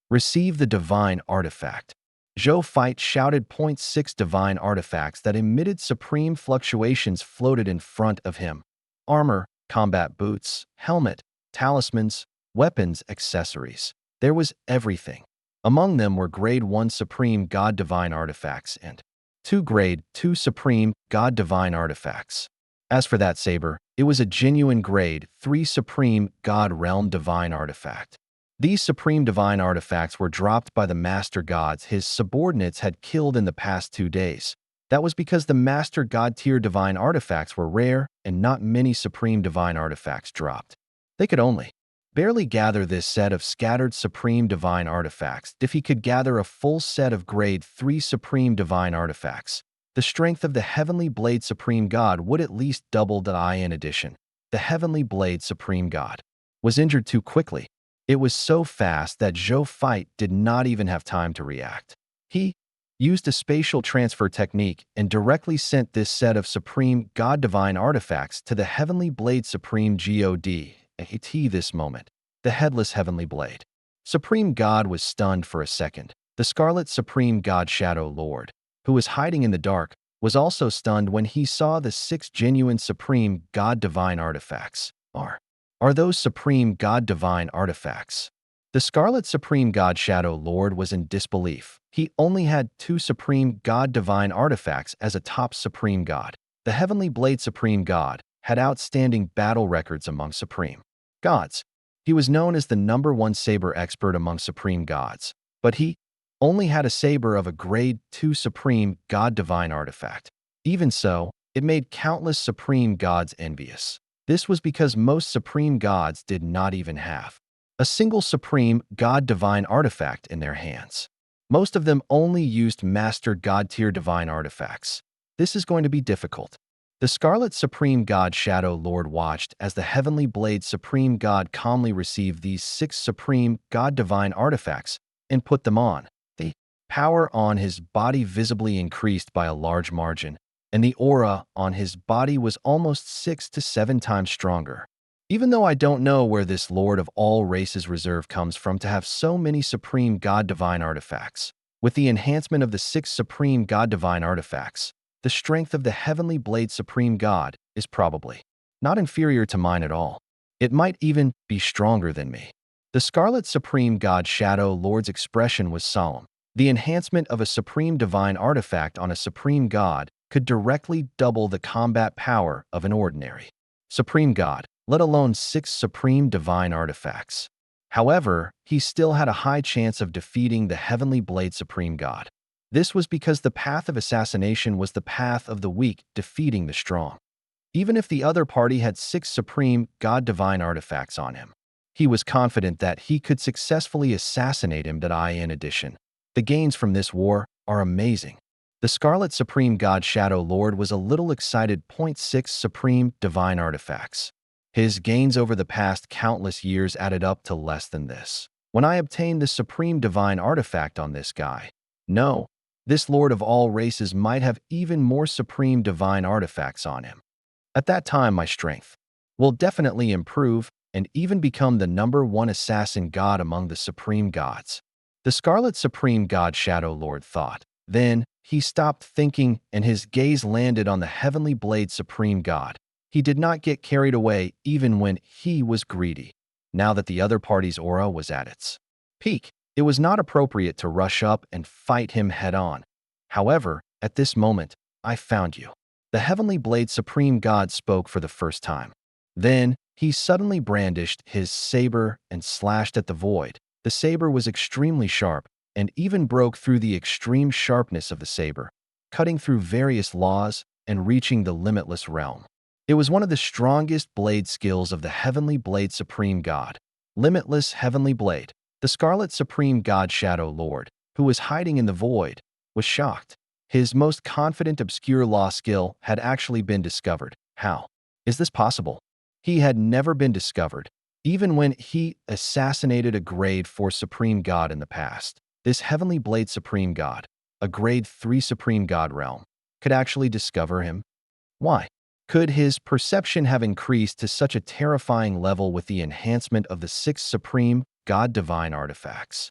Receive the divine artifact. Zhou Fight shouted. 6 divine artifacts that emitted supreme fluctuations floated in front of him. Armor, combat boots, helmet, talismans, weapons, accessories. There was everything. Among them were Grade 1 Supreme God Divine Artifacts and 2 Grade 2 Supreme God Divine Artifacts. As for that saber, it was a genuine Grade 3 Supreme God Realm Divine Artifact. These Supreme Divine Artifacts were dropped by the Master Gods his subordinates had killed in the past 2 days. That was because the Master God tier Divine Artifacts were rare and not many Supreme Divine Artifacts dropped. They could only barely gather this set of scattered Supreme Divine Artifacts. If he could gather a full set of Grade 3 Supreme Divine Artifacts, the strength of the Heavenly Blade Supreme God would at least double the eye. In addition, the Heavenly Blade Supreme God was injured too quickly. It was so fast that Zhou Fight did not even have time to react. He used a spatial transfer technique and directly sent this set of Supreme God Divine Artifacts to the Heavenly Blade Supreme God. At this moment, the Headless Heavenly Blade Supreme God was stunned for a second. The Scarlet Supreme God Shadow Lord, who was hiding in the dark, was also stunned when he saw the 6 genuine Supreme God Divine Artifacts. Are those Supreme God Divine Artifacts? The Scarlet Supreme God Shadow Lord was in disbelief. He only had 2 Supreme God Divine Artifacts as a top Supreme God. The Heavenly Blade Supreme God had outstanding battle records among Supreme Gods. He was known as the #1 saber expert among Supreme Gods, but he only had a saber of a Grade 2 Supreme God Divine Artifact. Even so, it made countless Supreme Gods envious. This was because most Supreme Gods did not even have a single Supreme God Divine Artifact in their hands. Most of them only used Master God tier Divine Artifacts. This is going to be difficult. The Scarlet Supreme God Shadow Lord watched as the Heavenly Blade Supreme God calmly received these 6 Supreme God Divine Artifacts and put them on. The power on his body visibly increased by a large margin, and the aura on his body was almost 6 to 7 times stronger. Even though I don't know where this Lord of all Races reserve comes from to have so many Supreme God Divine Artifacts, with the enhancement of the 6 Supreme God Divine Artifacts, the strength of the Heavenly Blade Supreme God is probably not inferior to mine at all. It might even be stronger than me. The Scarlet Supreme God Shadow Lord's expression was solemn. The enhancement of a supreme divine artifact on a supreme god could directly double the combat power of an ordinary supreme god, let alone 6 supreme divine artifacts. However, he still had a high chance of defeating the Heavenly Blade Supreme God. This was because the path of assassination was the path of the weak defeating the strong. Even if the other party had 6 supreme god divine artifacts on him, he was confident that he could successfully assassinate him. In addition, the gains from this war are amazing. The Scarlet Supreme God Shadow Lord was a little excited. 6 supreme divine artifacts. His gains over the past countless years added up to less than this. When I obtained the supreme divine artifact on this guy, no, this Lord of all races might have even more supreme divine artifacts on him. At that time, my strength will definitely improve and even become the #1 assassin god among the supreme gods. The Scarlet Supreme God Shadow Lord thought. Then, he stopped thinking and his gaze landed on the Heavenly Blade Supreme God. He did not get carried away even when he was greedy. Now that the other party's aura was at its peak, it was not appropriate to rush up and fight him head-on. However, at this moment, I found you. The Heavenly Blade Supreme God spoke for the first time. Then, he suddenly brandished his saber and slashed at the void. The saber was extremely sharp and even broke through the extreme sharpness of the saber, cutting through various laws and reaching the limitless realm. It was one of the strongest blade skills of the Heavenly Blade Supreme God. Limitless Heavenly Blade. The Scarlet Supreme God Shadow Lord, who was hiding in the void, was shocked. His most confident obscure law skill had actually been discovered. How is this possible? He had never been discovered, even when he assassinated a grade 4 Supreme God in the past. This Heavenly Blade Supreme God, a grade 3 Supreme God realm, could actually discover him. Why? Could his perception have increased to such a terrifying level with the enhancement of the 6 Supreme God Divine artifacts?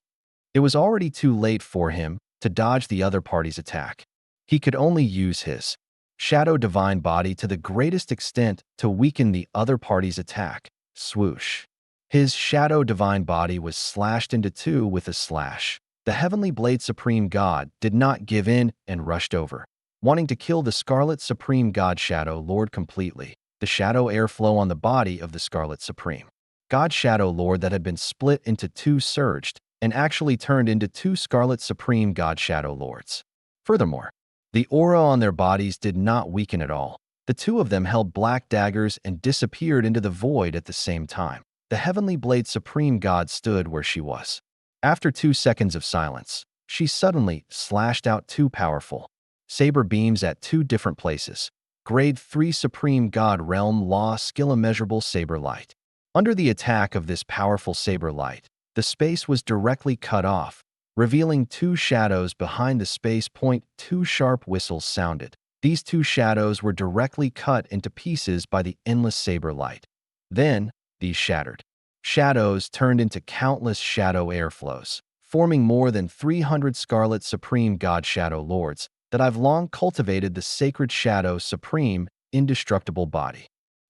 It was already too late for him to dodge the other party's attack. He could only use his Shadow Divine body to the greatest extent to weaken the other party's attack. Swoosh. His Shadow Divine body was slashed into 2 with a slash. The Heavenly Blade Supreme God did not give in and rushed over, wanting to kill the Scarlet Supreme God Shadow Lord completely. The shadow airflow on the body of the Scarlet Supreme God Shadow Lord that had been split into 2 surged and actually turned into 2 Scarlet Supreme God Shadow Lords. Furthermore, the aura on their bodies did not weaken at all. The 2 of them held black daggers and disappeared into the void at the same time. The Heavenly Blade Supreme God stood where she was. After 2 seconds of silence, she suddenly slashed out 2 powerful saber beams at 2 different places. Grade 3 Supreme God Realm Law Skill Immeasurable Saber Light. Under the attack of this powerful saber light, the space was directly cut off, revealing 2 shadows behind the space. 2 sharp whistles sounded. These 2 shadows were directly cut into pieces by the endless saber light. Then, these shattered shadows turned into countless shadow airflows, forming more than 300 Scarlet Supreme God Shadow Lords that I've long cultivated the Sacred Shadow Supreme Indestructible Body.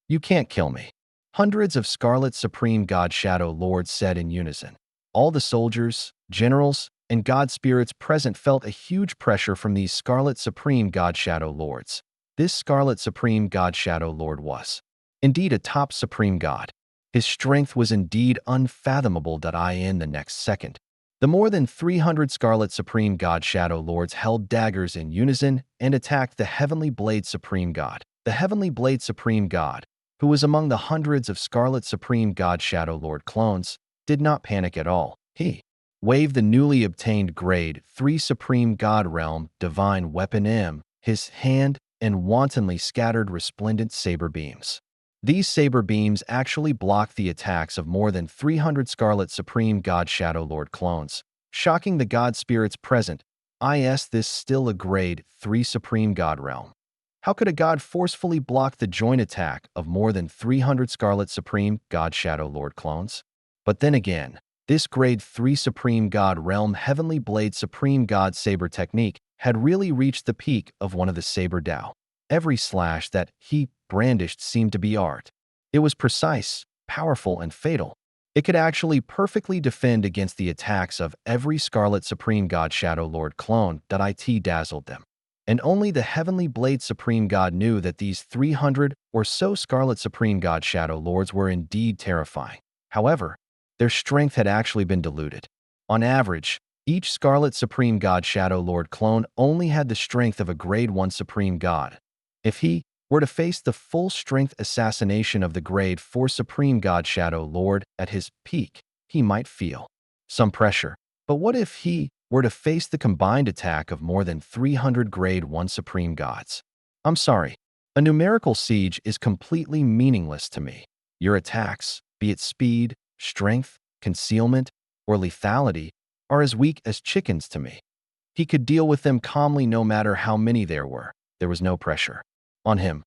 You can't kill me. Hundreds of Scarlet Supreme God Shadow Lords said in unison. All the soldiers, generals, and god spirits present felt a huge pressure from these Scarlet Supreme God Shadow Lords. This Scarlet Supreme God Shadow Lord was indeed a top supreme god. His strength was indeed unfathomable. In the next second, the more than 300 Scarlet Supreme God Shadow Lords held daggers in unison and attacked the Heavenly Blade Supreme God. The Heavenly Blade Supreme God, who was among the hundreds of Scarlet Supreme God Shadow Lord clones, did not panic at all. He waved the newly obtained Grade 3 Supreme God Realm Divine Weapon in his hand and wantonly scattered resplendent saber beams. These saber beams actually blocked the attacks of more than 300 Scarlet Supreme God Shadow Lord clones, shocking the god spirits present. This still a Grade 3 Supreme God Realm. How could a god forcefully block the joint attack of more than 300 Scarlet Supreme God Shadow Lord clones? But then again, this Grade 3 Supreme God Realm Heavenly Blade Supreme God Saber technique had really reached the peak of one of the saber Dao. Every slash that he brandished seemed to be art. It was precise, powerful, and fatal. It could actually perfectly defend against the attacks of every Scarlet Supreme God Shadow Lord clone that it dazzled them. And only the Heavenly Blade Supreme God knew that these 300 or so Scarlet Supreme God Shadow Lords were indeed terrifying. However, their strength had actually been diluted. On average, each Scarlet Supreme God Shadow Lord clone only had the strength of a Grade 1 Supreme God. If he were to face the full-strength assassination of the Grade 4 Supreme God Shadow Lord at his peak, he might feel some pressure. But what if he were to face the combined attack of more than 300 Grade 1 Supreme Gods? I'm sorry, a numerical siege is completely meaningless to me. Your attacks, be it speed, strength, concealment, or lethality, are as weak as chickens to me. He could deal with them calmly no matter how many there were. There was no pressure on him.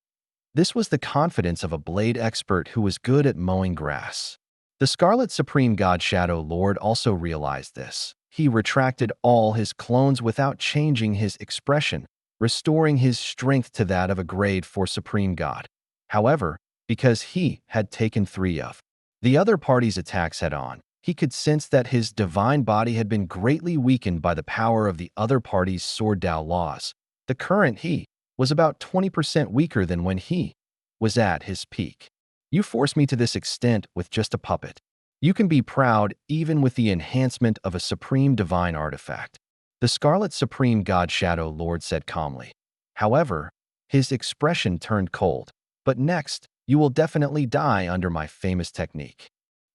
This was the confidence of a blade expert who was good at mowing grass. The Scarlet Supreme God Shadow Lord also realized this. He retracted all his clones without changing his expression, restoring his strength to that of a Grade 4 Supreme God. However, because he had taken 3 of the other party's attacks head-on, he could sense that his divine body had been greatly weakened by the power of the other party's Sword Dao laws. The current he was about 20% weaker than when he was at his peak. You forced me to this extent with just a puppet. You can be proud even with the enhancement of a supreme divine artifact. The Scarlet Supreme God Shadow Lord said calmly. However, his expression turned cold. But next, you will definitely die under my famous technique.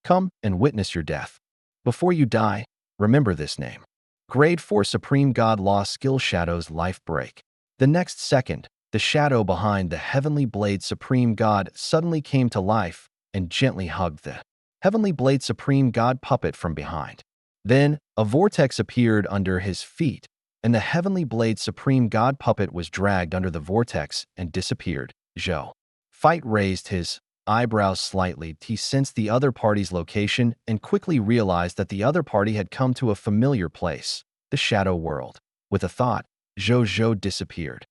Come and witness your death. Before you die, remember this name. Grade 4 Supreme God Law Skill Shadow's Life Break. The next second, the shadow behind the Heavenly Blade Supreme God suddenly came to life and gently hugged the Heavenly Blade Supreme God puppet from behind. Then, a vortex appeared under his feet, and the Heavenly Blade Supreme God puppet was dragged under the vortex and disappeared. Zhou Fight raised his eyebrows slightly. He sensed the other party's location and quickly realized that the other party had come to a familiar place, the Shadow World. With a thought, Zhou Zhou disappeared.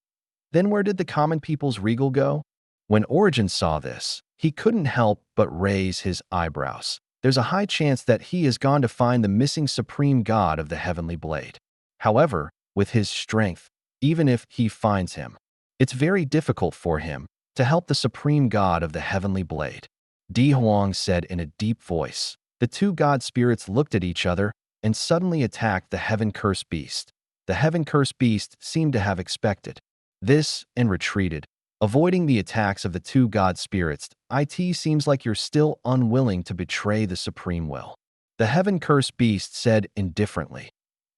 Then where did the common people's regal go? When Origin saw this, he couldn't help but raise his eyebrows. There's a high chance that he has gone to find the missing supreme god of the Heavenly Blade. However, with his strength, even if he finds him, it's very difficult for him to help the supreme god of the Heavenly Blade. Di Huang said in a deep voice. The 2 god spirits looked at each other and suddenly attacked the Heaven-Cursed Beast. The Heaven-Cursed Beast seemed to have expected this and retreated, avoiding the attacks of the 2 god spirits. It seems like you're still unwilling to betray the supreme will. The Heaven-Cursed Beast said indifferently.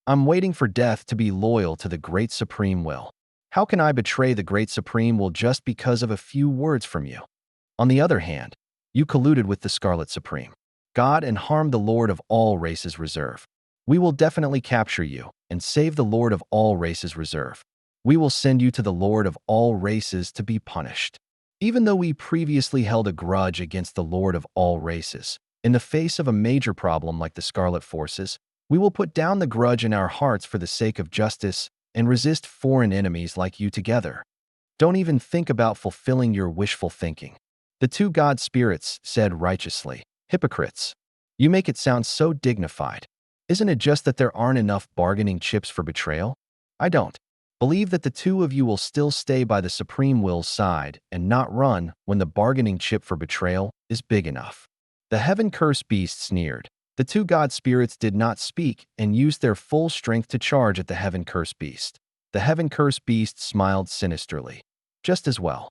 I'm waiting for death to be loyal to the Great Supreme Will. How can I betray the Great Supreme Will just because of a few words from you? On the other hand, you colluded with the Scarlet Supreme God and harmed the Lord of all races reserve. We will definitely capture you and save the Lord of all races reserve. We will send you to the Lord of all races to be punished. Even though we previously held a grudge against the Lord of all races, in the face of a major problem like the Scarlet Forces, we will put down the grudge in our hearts for the sake of justice and resist foreign enemies like you together. Don't even think about fulfilling your wishful thinking. The 2 god spirits said righteously. Hypocrites. You make it sound so dignified. Isn't it just that there aren't enough bargaining chips for betrayal? I don't believe that the 2 of you will still stay by the Supreme Will's side and not run when the bargaining chip for betrayal is big enough. The Heaven-Cursed Beast sneered. The 2 god spirits did not speak and used their full strength to charge at the Heaven-Cursed Beast. The Heaven-Cursed Beast smiled sinisterly. Just as well.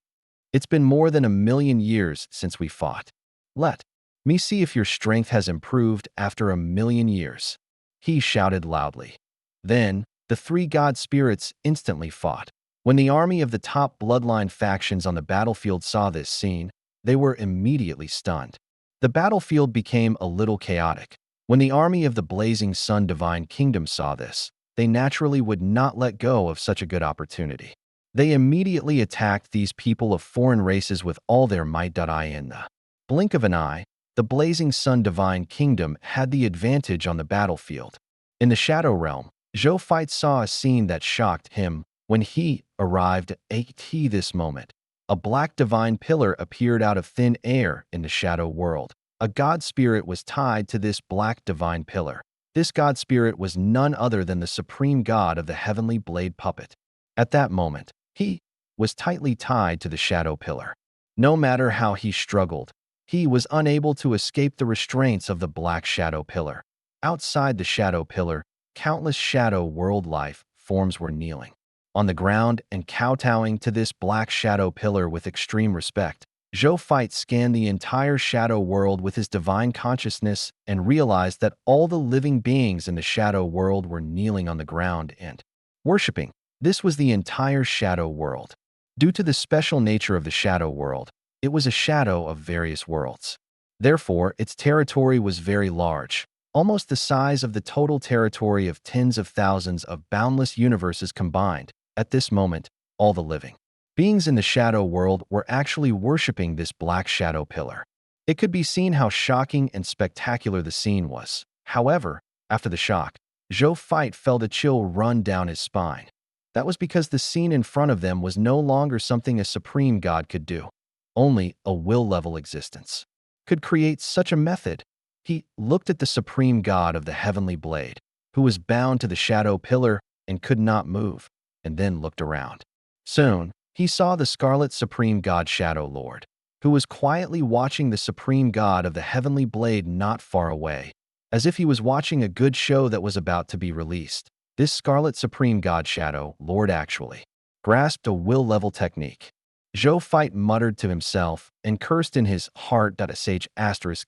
It's been more than 1,000,000 years since we fought. Let me see if your strength has improved after 1,000,000 years. He shouted loudly. Then, the 3 god spirits instantly fought. When the army of the top bloodline factions on the battlefield saw this scene, they were immediately stunned. The battlefield became a little chaotic. When the army of the Blazing Sun Divine Kingdom saw this, they naturally would not let go of such a good opportunity. They immediately attacked these people of foreign races with all their might. In the blink of an eye, the Blazing Sun Divine Kingdom had the advantage on the battlefield. In the Shadow Realm, Zhou Fight saw a scene that shocked him when he arrived at this moment. A black divine pillar appeared out of thin air in the shadow world. A god spirit was tied to this black divine pillar. This god spirit was none other than the supreme god of the heavenly blade puppet. At that moment, he was tightly tied to the shadow pillar. No matter how he struggled, he was unable to escape the restraints of the black shadow pillar. Outside the shadow pillar, countless shadow world life forms were kneeling on the ground and kowtowing to this black shadow pillar with extreme respect. Zhou Fight scanned the entire shadow world with his divine consciousness and realized that all the living beings in the shadow world were kneeling on the ground and worshipping. This was the entire shadow world. Due to the special nature of the shadow world, it was a shadow of various worlds. Therefore, its territory was very large, almost the size of the total territory of tens of thousands of boundless universes combined. At this moment, all the living beings in the shadow world were actually worshipping this black shadow pillar. It could be seen how shocking and spectacular the scene was. However, after the shock, Zhou Fight felt a chill run down his spine. That was because the scene in front of them was no longer something a supreme god could do. Only a will-level existence could create such a method. He looked at the supreme god of the heavenly blade, who was bound to the shadow pillar and could not move, and then looked around. Soon, he saw the Scarlet Supreme God Shadow Lord, who was quietly watching the Supreme God of the Heavenly Blade not far away, as if he was watching a good show that was about to be released. This Scarlet Supreme God Shadow Lord actually grasped a will-level technique. Zhou Fight muttered to himself and cursed in his heart that a sage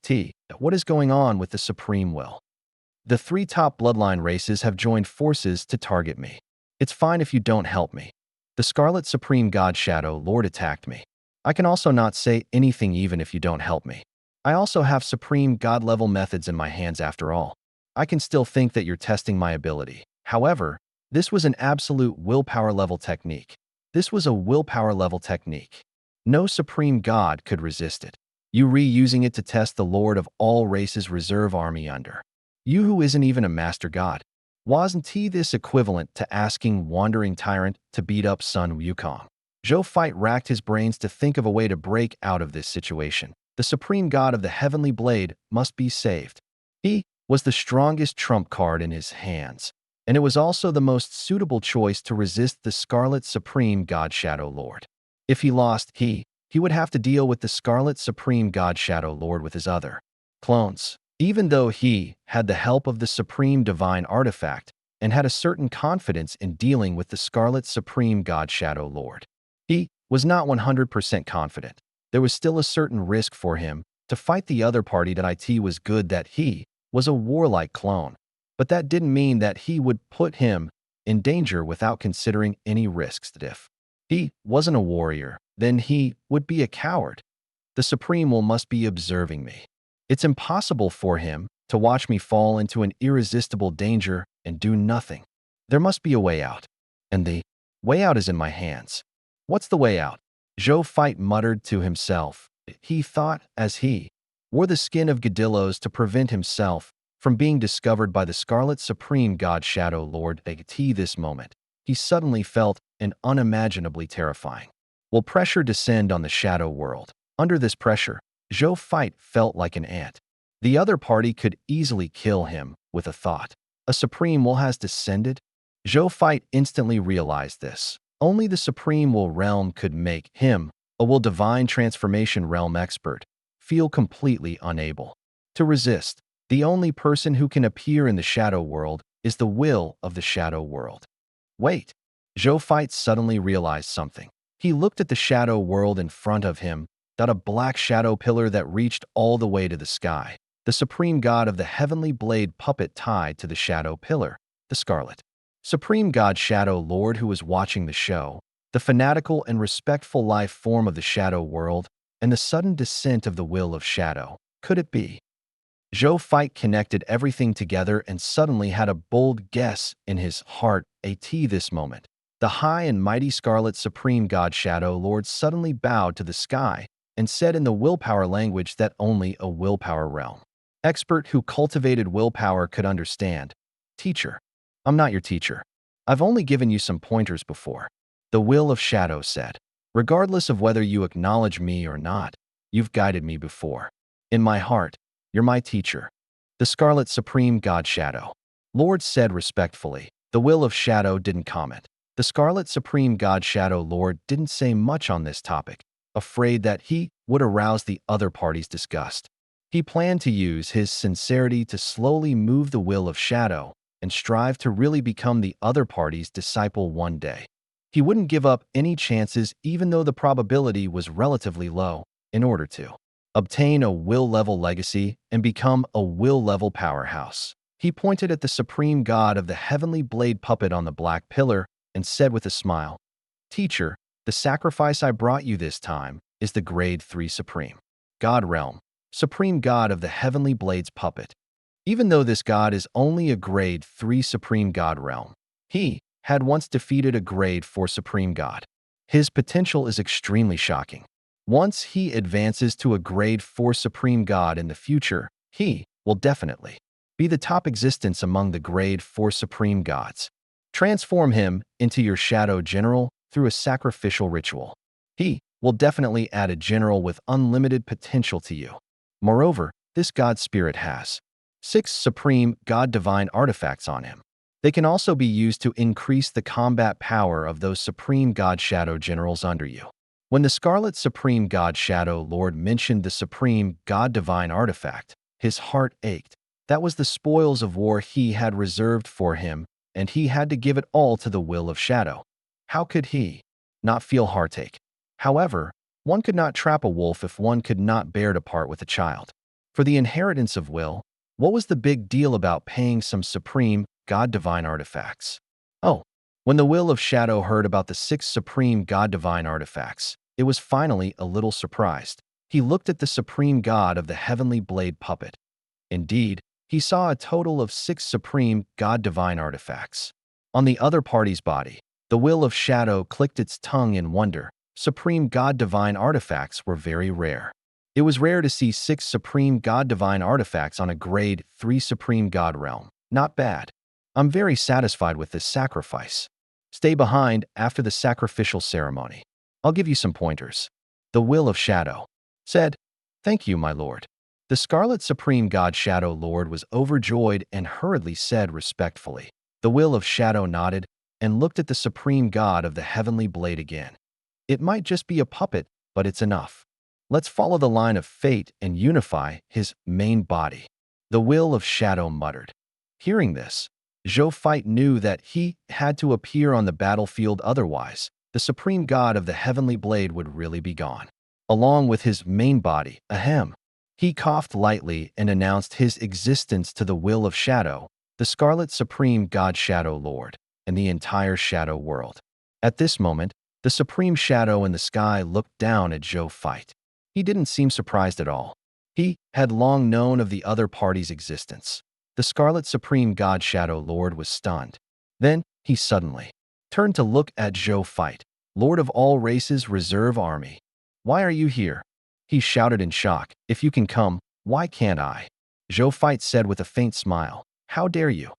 *T. What is going on with the Supreme Will? The three top bloodline races have joined forces to target me. It's fine if you don't help me. The Scarlet Supreme God Shadow Lord attacked me. I can also not say anything even if you don't help me. I also have Supreme God-level methods in my hands after all. I can still think that you're testing my ability. However, this was an absolute willpower level technique. This was a willpower level technique. No Supreme God could resist it. You reusing it to test the Lord of all races reserve army under. You who isn't even a master god. Wasn't this equivalent to asking Wandering Tyrant to beat up Sun Wukong? Zhou Fight racked his brains to think of a way to break out of this situation. The supreme god of the heavenly blade must be saved. He was the strongest trump card in his hands, and it was also the most suitable choice to resist the Scarlet Supreme God Shadow Lord. If he lost, he would have to deal with the Scarlet Supreme God Shadow Lord with his other clones. Even though he had the help of the Supreme Divine Artifact and had a certain confidence in dealing with the Scarlet Supreme God Shadow Lord, he was not 100% confident. There was still a certain risk for him to fight the other party that it was good that he was a warlike clone, but that didn't mean that he would put him in danger without considering any risks. If he wasn't a warrior, then he would be a coward. The Supreme Will must be observing me. It's impossible for him to watch me fall into an irresistible danger and do nothing. There must be a way out. And the way out is in my hands. What's the way out? Zhou Fight muttered to himself. He thought as he wore the skin of Godillos to prevent himself from being discovered by the Scarlet Supreme God Shadow Lord at this moment. He suddenly felt an unimaginably terrifying will pressure descend on the shadow world. Under this pressure, Zhou Fight felt like an ant. The other party could easily kill him with a thought. A supreme will has descended? Zhou Fight instantly realized this. Only the Supreme Will realm could make him, a will divine transformation realm expert, feel completely unable to resist. The only person who can appear in the shadow world is the will of the shadow world. Wait. Zhou Fight suddenly realized something. He looked at the shadow world in front of him, a black shadow pillar that reached all the way to the sky. The supreme god of the heavenly blade puppet tied to the shadow pillar, the Scarlet Supreme God Shadow Lord who was watching the show, the fanatical and respectful life form of the shadow world, and the sudden descent of the will of shadow. Could it be? Zhou Fight connected everything together and suddenly had a bold guess in his heart. This moment, the high and mighty Scarlet Supreme God Shadow Lord suddenly bowed to the sky and said in the willpower language that only a willpower realm expert who cultivated willpower could understand. Teacher, I'm not your teacher. I've only given you some pointers before. The Will of Shadow said. Regardless of whether you acknowledge me or not, you've guided me before. In my heart, you're my teacher. The Scarlet Supreme God Shadow Lord said respectfully. The Will of Shadow didn't comment. The Scarlet Supreme God Shadow Lord didn't say much on this topic, afraid that he would arouse the other party's disgust. He planned to use his sincerity to slowly move the Will of Shadow and strive to really become the other party's disciple one day. He wouldn't give up any chances even though the probability was relatively low in order to obtain a will-level legacy and become a will-level powerhouse. He pointed at the supreme god of the heavenly blade puppet on the black pillar and said with a smile, Teacher, the sacrifice I brought you this time is the grade 3 supreme god realm, supreme god of the heavenly blades puppet. Even though this god is only a grade 3 supreme god realm, he had once defeated a grade 4 supreme god. His potential is extremely shocking. Once he advances to a grade 4 supreme god in the future, he will definitely be the top existence among the grade 4 supreme gods. Transform him into your shadow general through a sacrificial ritual. He will definitely add a general with unlimited potential to you. Moreover, this god spirit has 6 supreme god divine artifacts on him. They can also be used to increase the combat power of those supreme god shadow generals under you. When the Scarlet Supreme God Shadow Lord mentioned the Supreme God Divine Artifact, his heart ached. That was the spoils of war he had reserved for him, and he had to give it all to the Will of Shadow. How could he not feel heartache? However, one could not trap a wolf if one could not bear to part with a child. For the inheritance of will, what was the big deal about paying some Supreme God Divine Artifacts? Oh, when the Will of Shadow heard about the 6 Supreme God Divine Artifacts, it was finally a little surprised. He looked at the supreme god of the heavenly blade puppet. Indeed, he saw a total of 6 supreme god divine artifacts. On the other party's body, the Will of Shadow clicked its tongue in wonder. Supreme god divine artifacts were very rare. It was rare to see 6 supreme god divine artifacts on a grade 3 supreme god realm. Not bad. I'm very satisfied with this sacrifice. Stay behind after the sacrificial ceremony. I'll give you some pointers. The Will of Shadow said, Thank you, my lord. The Scarlet Supreme God Shadow Lord was overjoyed and hurriedly said respectfully. The Will of Shadow nodded and looked at the Supreme God of the Heavenly Blade again. It might just be a puppet, but it's enough. Let's follow the line of fate and unify his main body. The Will of Shadow muttered. Hearing this, Zhou Zhou knew that he had to appear on the battlefield, otherwise the supreme god of the heavenly blade would really be gone. Along with his main body, ahem. He coughed lightly and announced his existence to the Will of Shadow, the Scarlet Supreme God Shadow Lord, and the entire shadow world. At this moment, the supreme shadow in the sky looked down at Zhou Zhou. He didn't seem surprised at all. He had long known of the other party's existence. The Scarlet Supreme God Shadow Lord was stunned. Then, he suddenly turned to look at Zhou Zhou. Lord of all races, reserve army. Why are you here? He shouted in shock. If you can come, why can't I? Zhou Zhou said with a faint smile. How dare you?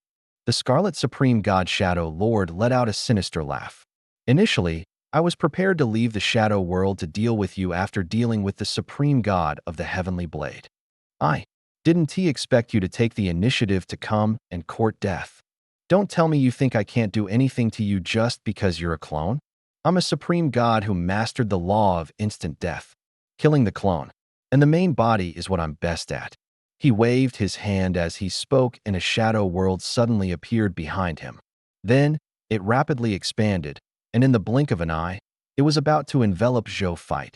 The Scarlet Supreme God Shadow Lord let out a sinister laugh. Initially, I was prepared to leave the shadow world to deal with you after dealing with the Supreme God of the Heavenly Blade. Didn't he expect you to take the initiative to come and court death? Don't tell me you think I can't do anything to you just because you're a clone? I'm a supreme god who mastered the law of instant death, killing the clone, and the main body is what I'm best at. He waved his hand as he spoke and a shadow world suddenly appeared behind him. Then, it rapidly expanded, and in the blink of an eye, it was about to envelop Zhou Zhou.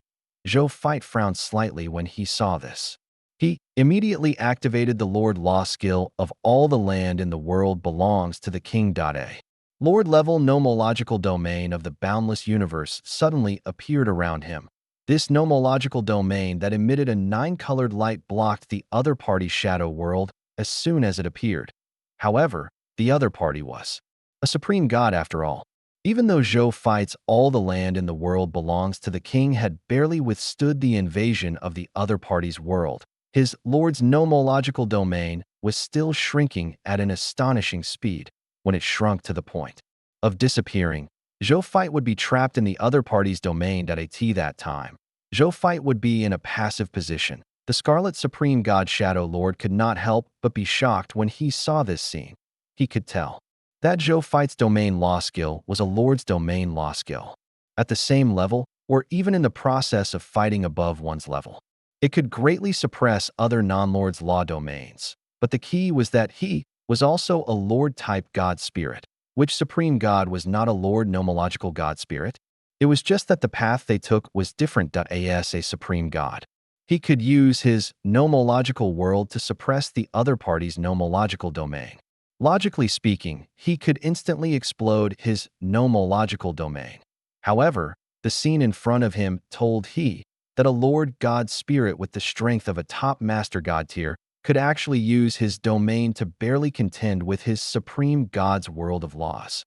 Zhou Zhou frowned slightly when he saw this. He immediately activated the Lord Law skill of all the land in the world belongs to the King. A Lord-level nomological domain of the boundless universe suddenly appeared around him. This nomological domain that emitted a 9-colored light blocked the other party's shadow world as soon as it appeared. However, the other party was a supreme god after all. Even though Zhou Zhou's all the land in the world belongs to the king had barely withstood the invasion of the other party's world, his lord's nomological domain was still shrinking at an astonishing speed. when it shrunk to the point of disappearing. Zhou Fight would be trapped in the other party's domain at that time. Zhou Fight would be in a passive position. The Scarlet Supreme God Shadow Lord could not help but be shocked when he saw this scene. He could tell that Zhou Fight's domain law skill was a lord's domain law skill. At the same level, or even in the process of fighting above one's level, it could greatly suppress other non-lord's law domains. But the key was that he was also a lord-type god spirit, which supreme god was not a lord nomological god spirit. It was just that the path they took was different. As a supreme god, he could use his nomological world to suppress the other party's nomological domain. Logically speaking, he could instantly explode his nomological domain. However, the scene in front of him told he that a lord god spirit with the strength of a top master god tier could actually use his domain to barely contend with his supreme god's world of laws.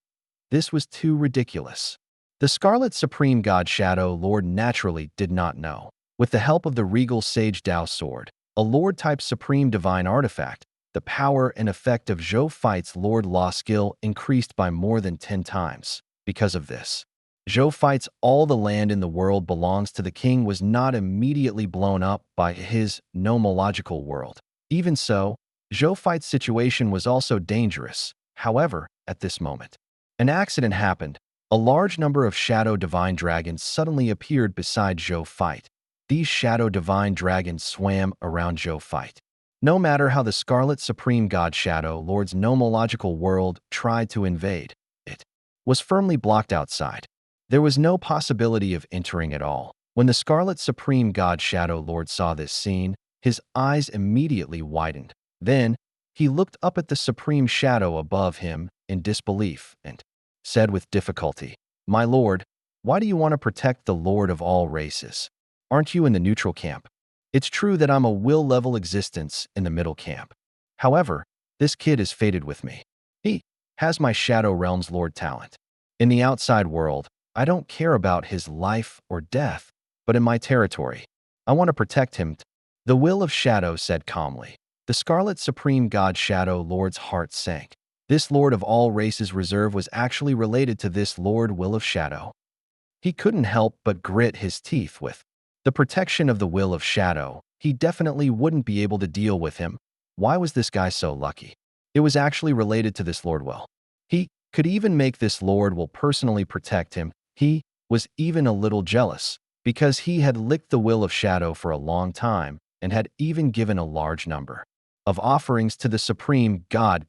This was too ridiculous. The Scarlet Supreme God Shadow Lord naturally did not know. With the help of the Regal Sage Dao Sword, a Lord-type Supreme Divine Artifact, the power and effect of Zhou Fight's Lord Law skill increased by more than 10 times. Because of this, Zhou Fight's all the land in the world belongs to the king was not immediately blown up by his nomological world. Even so, Zhou Fight's situation was also dangerous. However, at this moment, an accident happened. A large number of Shadow Divine Dragons suddenly appeared beside Zhou Fight. These Shadow Divine Dragons swam around Zhou Fight. No matter how the Scarlet Supreme God Shadow Lord's nomological world tried to invade, it was firmly blocked outside. There was no possibility of entering at all. When the Scarlet Supreme God Shadow Lord saw this scene, his eyes immediately widened. Then, he looked up at the Supreme Shadow above him in disbelief and said with difficulty, "My lord, why do you want to protect the Lord of all races? Aren't you in the neutral camp? It's true that I'm a will-level existence in the middle camp. However, this kid is fated with me. He has my Shadow Realm's Lord talent. In the outside world, I don't care about his life or death, but in my territory, I want to protect him." The Will of Shadow said calmly. The Scarlet Supreme God Shadow Lord's heart sank. This Lord of all races reserve was actually related to this Lord Will of Shadow. He couldn't help but grit his teeth with the protection of the Will of Shadow. He definitely wouldn't be able to deal with him. Why was this guy so lucky? It was actually related to this Lord Will. He could even make this Lord Will personally protect him. He was even a little jealous because he had licked the Will of Shadow for a long time and had even given a large number of offerings to the Supreme God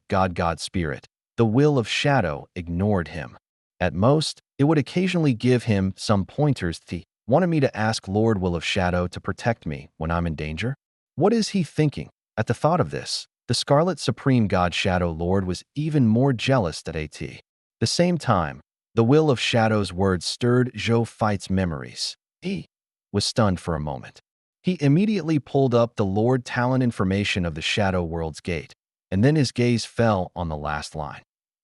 Spirit. The Will of Shadow ignored him. At most, it would occasionally give him some pointers. He wanted me to ask Lord Will of Shadow to protect me when I'm in danger? What is he thinking? At the thought of this, the Scarlet Supreme God Shadow Lord was even more jealous at the same time. The Will of Shadow's words stirred Zhou Fight's memories. He was stunned for a moment. He immediately pulled up the Lord talent information of the Shadow World's gate, and then his gaze fell on the last line.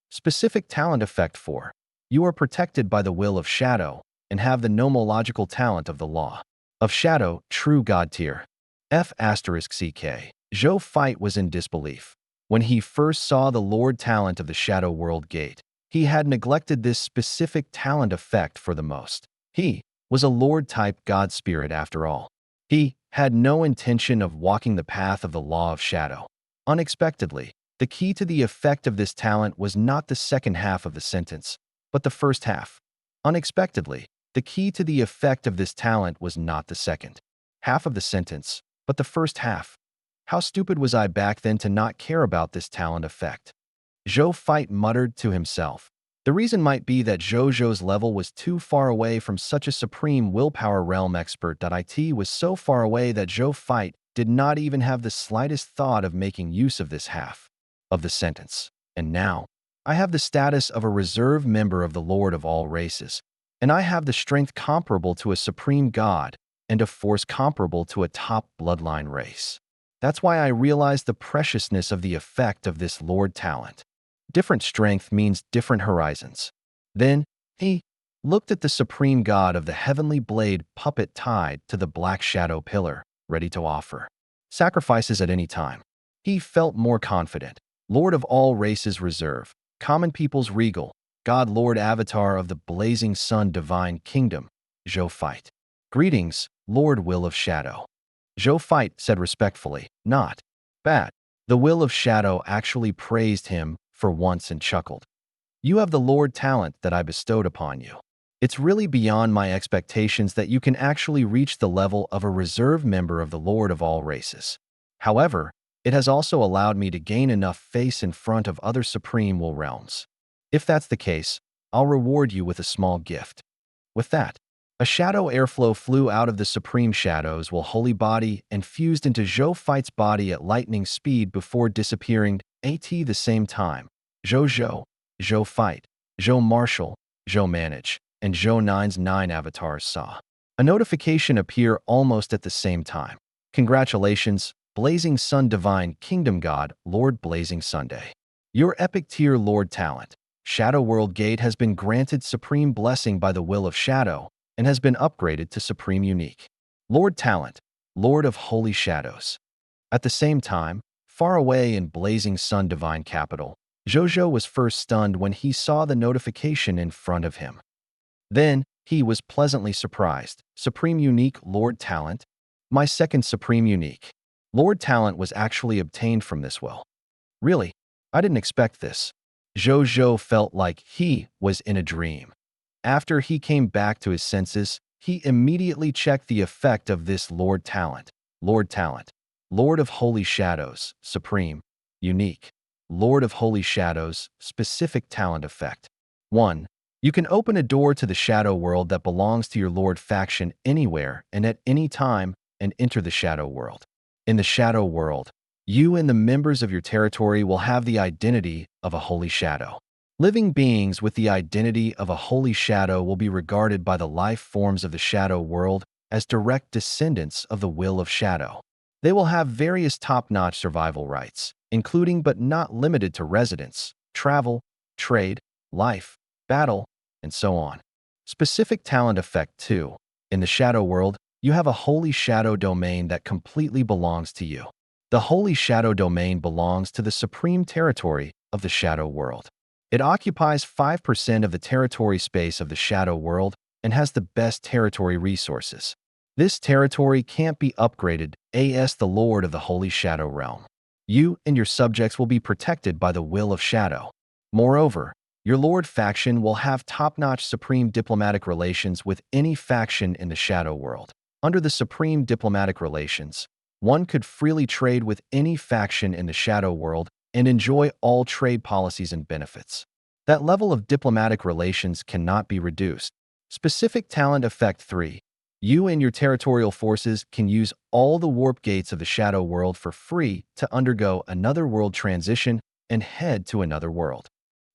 Specific talent effect 4. You are protected by the Will of Shadow and have the nomological talent of the Law of Shadow, true God tier. F***CK. Zhou Fight was in disbelief. When he first saw the Lord talent of the Shadow World gate, he had neglected this specific talent effect for the most. He was a Lord-type God spirit after all. He had no intention of walking the path of the Law of Shadow. Unexpectedly, the key to the effect of this talent was not the second half of the sentence, but the first half. Unexpectedly, the key to the effect of this talent was not the second half of the sentence, but the first half. How stupid was I back then to not care about this talent effect? Zhou Fight muttered to himself. The reason might be that Zhou Zhou's level was too far away from such a supreme willpower realm expert. It was so far away that Zhou Fight did not even have the slightest thought of making use of this half of the sentence. And now, I have the status of a reserve member of the Lord of all races, and I have the strength comparable to a supreme god and a force comparable to a top bloodline race. That's why I realized the preciousness of the effect of this Lord talent. Different strength means different horizons. Then, he looked at the supreme god of the heavenly blade puppet tied to the black shadow pillar, ready to offer sacrifices at any time. He felt more confident. Lord of all races reserve. common people's regal, God Lord avatar of the blazing sun divine kingdom, Zhou fight. Greetings, Lord Will of Shadow. Zhou fight said respectfully, not bad. The Will of Shadow actually praised him for once and chuckled. You have the Lord talent that I bestowed upon you. It's really beyond my expectations that you can actually reach the level of a reserve member of the Lord of all races. However, it has also allowed me to gain enough face in front of other supreme will realms. If that's the case, I'll reward you with a small gift. With that, a shadow airflow flew out of the supreme shadows while holy body and fused into Zhou Fight's body at lightning speed before disappearing at the same time. Zhou Zhou, Zhou Fight, Zhou Marshal, Zhou Manage, and Zhou Nine's 9 avatars saw a notification appear almost at the same time. Congratulations, Blazing Sun Divine Kingdom God, Lord Blazing Sunday. Your epic tier Lord talent, Shadow World Gate, has been granted supreme blessing by the Will of Shadow and has been upgraded to Supreme Unique. Lord Talent, Lord of Holy Shadows. At the same time, far away in Blazing Sun Divine Capital, Zhou Zhou was first stunned when he saw the notification in front of him. Then, he was pleasantly surprised. Supreme Unique Lord Talent? My second Supreme Unique Lord Talent was actually obtained from this will. Really? I didn't expect this. Zhou Zhou felt like he was in a dream. After he came back to his senses, he immediately checked the effect of this Lord Talent. Lord Talent, Lord of Holy Shadows, Supreme, Unique. Lord of Holy Shadows, Specific Talent Effect. 1. You can open a door to the shadow world that belongs to your Lord faction anywhere and at any time and enter the shadow world. In the shadow world, you and the members of your territory will have the identity of a holy shadow. Living beings with the identity of a holy shadow will be regarded by the life forms of the shadow world as direct descendants of the Will of Shadow. They will have various top-notch survival rights, including but not limited to residence, travel, trade, life, battle, and so on. Specific Talent Effect 2. In the shadow world, you have a holy shadow domain that completely belongs to you. The holy shadow domain belongs to the supreme territory of the shadow world. It occupies 5% of the territory space of the shadow world and has the best territory resources. This territory can't be upgraded as the Lord of the Holy Shadow Realm. You and your subjects will be protected by the Will of Shadow. Moreover, your Lord faction will have top-notch supreme diplomatic relations with any faction in the shadow world. Under the supreme diplomatic relations, one could freely trade with any faction in the shadow world and enjoy all trade policies and benefits. That level of diplomatic relations cannot be reduced. Specific Talent Effect 3. You and your territorial forces can use all the warp gates of the shadow world for free to undergo another world transition and head to another world.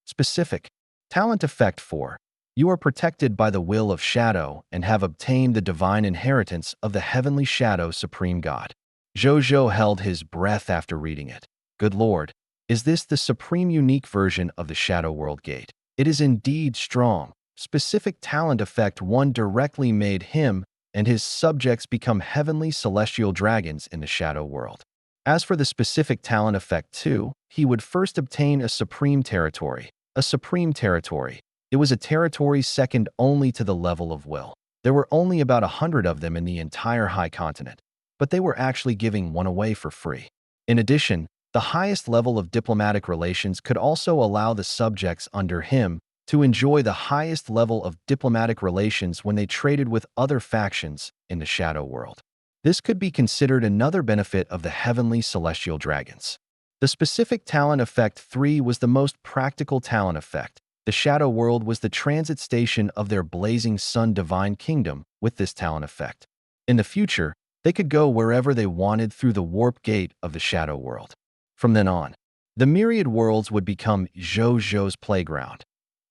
Specific Talent Effect 4. You are protected by the Will of Shadow and have obtained the divine inheritance of the Heavenly Shadow Supreme God. Zhou Zhou held his breath after reading it. Good Lord, is this the supreme unique version of the Shadow World Gate? It is indeed strong. Specific Talent Effect 1 directly made him and his subjects become heavenly celestial dragons in the shadow world. As for the Specific Talent Effect 2, he would first obtain a supreme territory. A supreme territory. It was a territory second only to the level of will. There were only about 100 of them in the entire high continent, but they were actually giving one away for free. In addition, the highest level of diplomatic relations could also allow the subjects under him to enjoy the highest level of diplomatic relations when they traded with other factions in the shadow world. This could be considered another benefit of the heavenly celestial dragons. The Specific Talent Effect 3 was the most practical talent effect. The shadow world was the transit station of their blazing sun divine kingdom with this talent effect. In the future, they could go wherever they wanted through the warp gate of the shadow world. From then on, the myriad worlds would become Zhou Zhou's playground.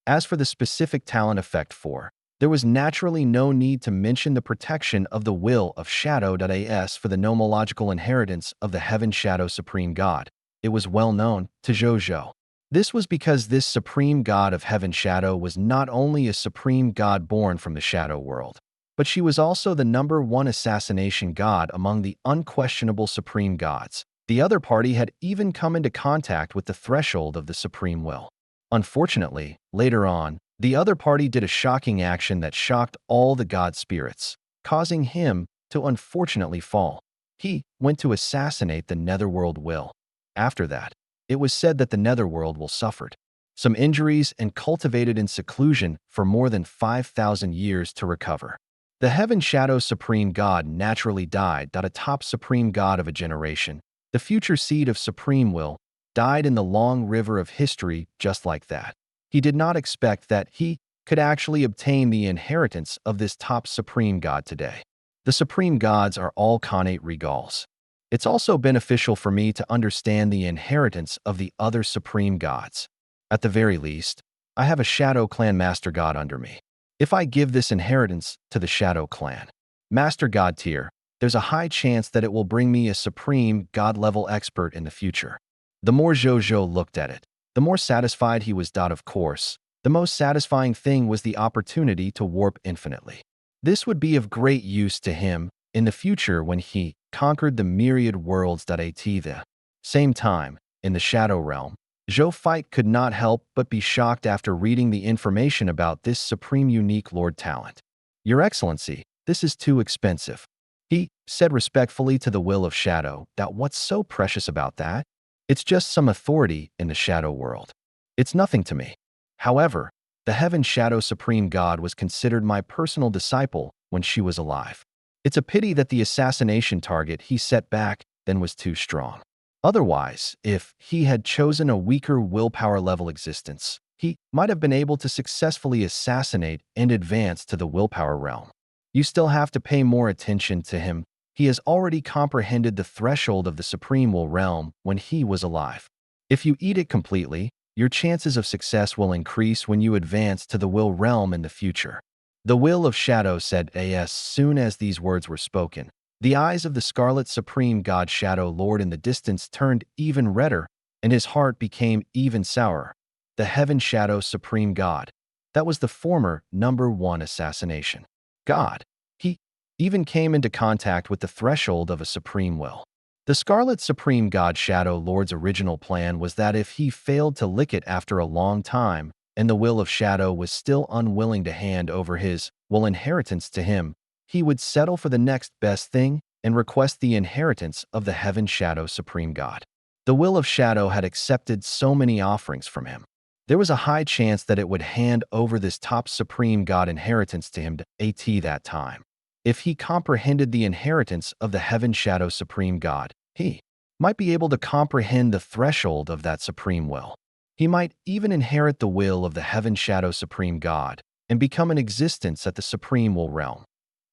As for the Specific Talent Effect 4, there was naturally no need to mention the protection of the Will of Shadow.as for the nomological inheritance of the Heaven Shadow Supreme God. It was well known to Zhou Zhou. This was because this Supreme God of Heaven Shadow was not only a Supreme God born from the shadow world, but she was also the #1 assassination god among the unquestionable Supreme Gods. The other party had even come into contact with the threshold of the Supreme Will. Unfortunately, later on, the other party did a shocking action that shocked all the god spirits, causing him to unfortunately fall. He went to assassinate the Netherworld will. After that, it was said that the Netherworld will suffered some injuries and cultivated in seclusion for more than 5,000 years to recover. The Heaven Shadow Supreme God naturally died. A top Supreme God of a generation, the future seed of Supreme Will, died in the long river of history just like that. He did not expect that he could actually obtain the inheritance of this top Supreme God today. The Supreme Gods are all connate regals. It's also beneficial for me to understand the inheritance of the other Supreme Gods. At the very least, I have a Shadow Clan Master God under me. If I give this inheritance to the Shadow Clan Master God tier, there's a high chance that it will bring me a Supreme God-level expert in the future. The more Zhou Zhou looked at it, the more satisfied he was. Of course, the most satisfying thing was the opportunity to warp infinitely. This would be of great use to him in the future when he conquered the myriad worlds. At the same time, in the Shadow Realm, Zhou Fight could not help but be shocked after reading the information about this supreme unique Lord talent. Your Excellency, this is too expensive. He said respectfully to the Will of Shadow. What's so precious about that? It's just some authority in the Shadow world. It's nothing to me. However, the Heaven Shadow Supreme God was considered my personal disciple when she was alive. It's a pity that the assassination target he set back then was too strong. Otherwise, if he had chosen a weaker willpower level existence, he might have been able to successfully assassinate and advance to the willpower realm. You still have to pay more attention to him. He has already comprehended the threshold of the Supreme Will realm when he was alive. If you eat it completely, your chances of success will increase when you advance to the Will realm in the future. The Will of Shadow said as soon as these words were spoken. The eyes of the Scarlet Supreme God Shadow Lord in the distance turned even redder, and his heart became even sourer. The Heaven Shadow Supreme God. That was the former #1 assassination God. He even came into contact with the threshold of a Supreme Will. The Scarlet Supreme God Shadow Lord's original plan was that if he failed to lick it after a long time, and the Will of Shadow was still unwilling to hand over his will inheritance to him, he would settle for the next best thing and request the inheritance of the Heaven Shadow Supreme God. The Will of Shadow had accepted so many offerings from him. There was a high chance that it would hand over this top Supreme God inheritance to him at that time. If he comprehended the inheritance of the Heaven Shadow Supreme God, he might be able to comprehend the threshold of that Supreme Will. He might even inherit the will of the Heaven Shadow Supreme God and become an existence at the Supreme Will realm.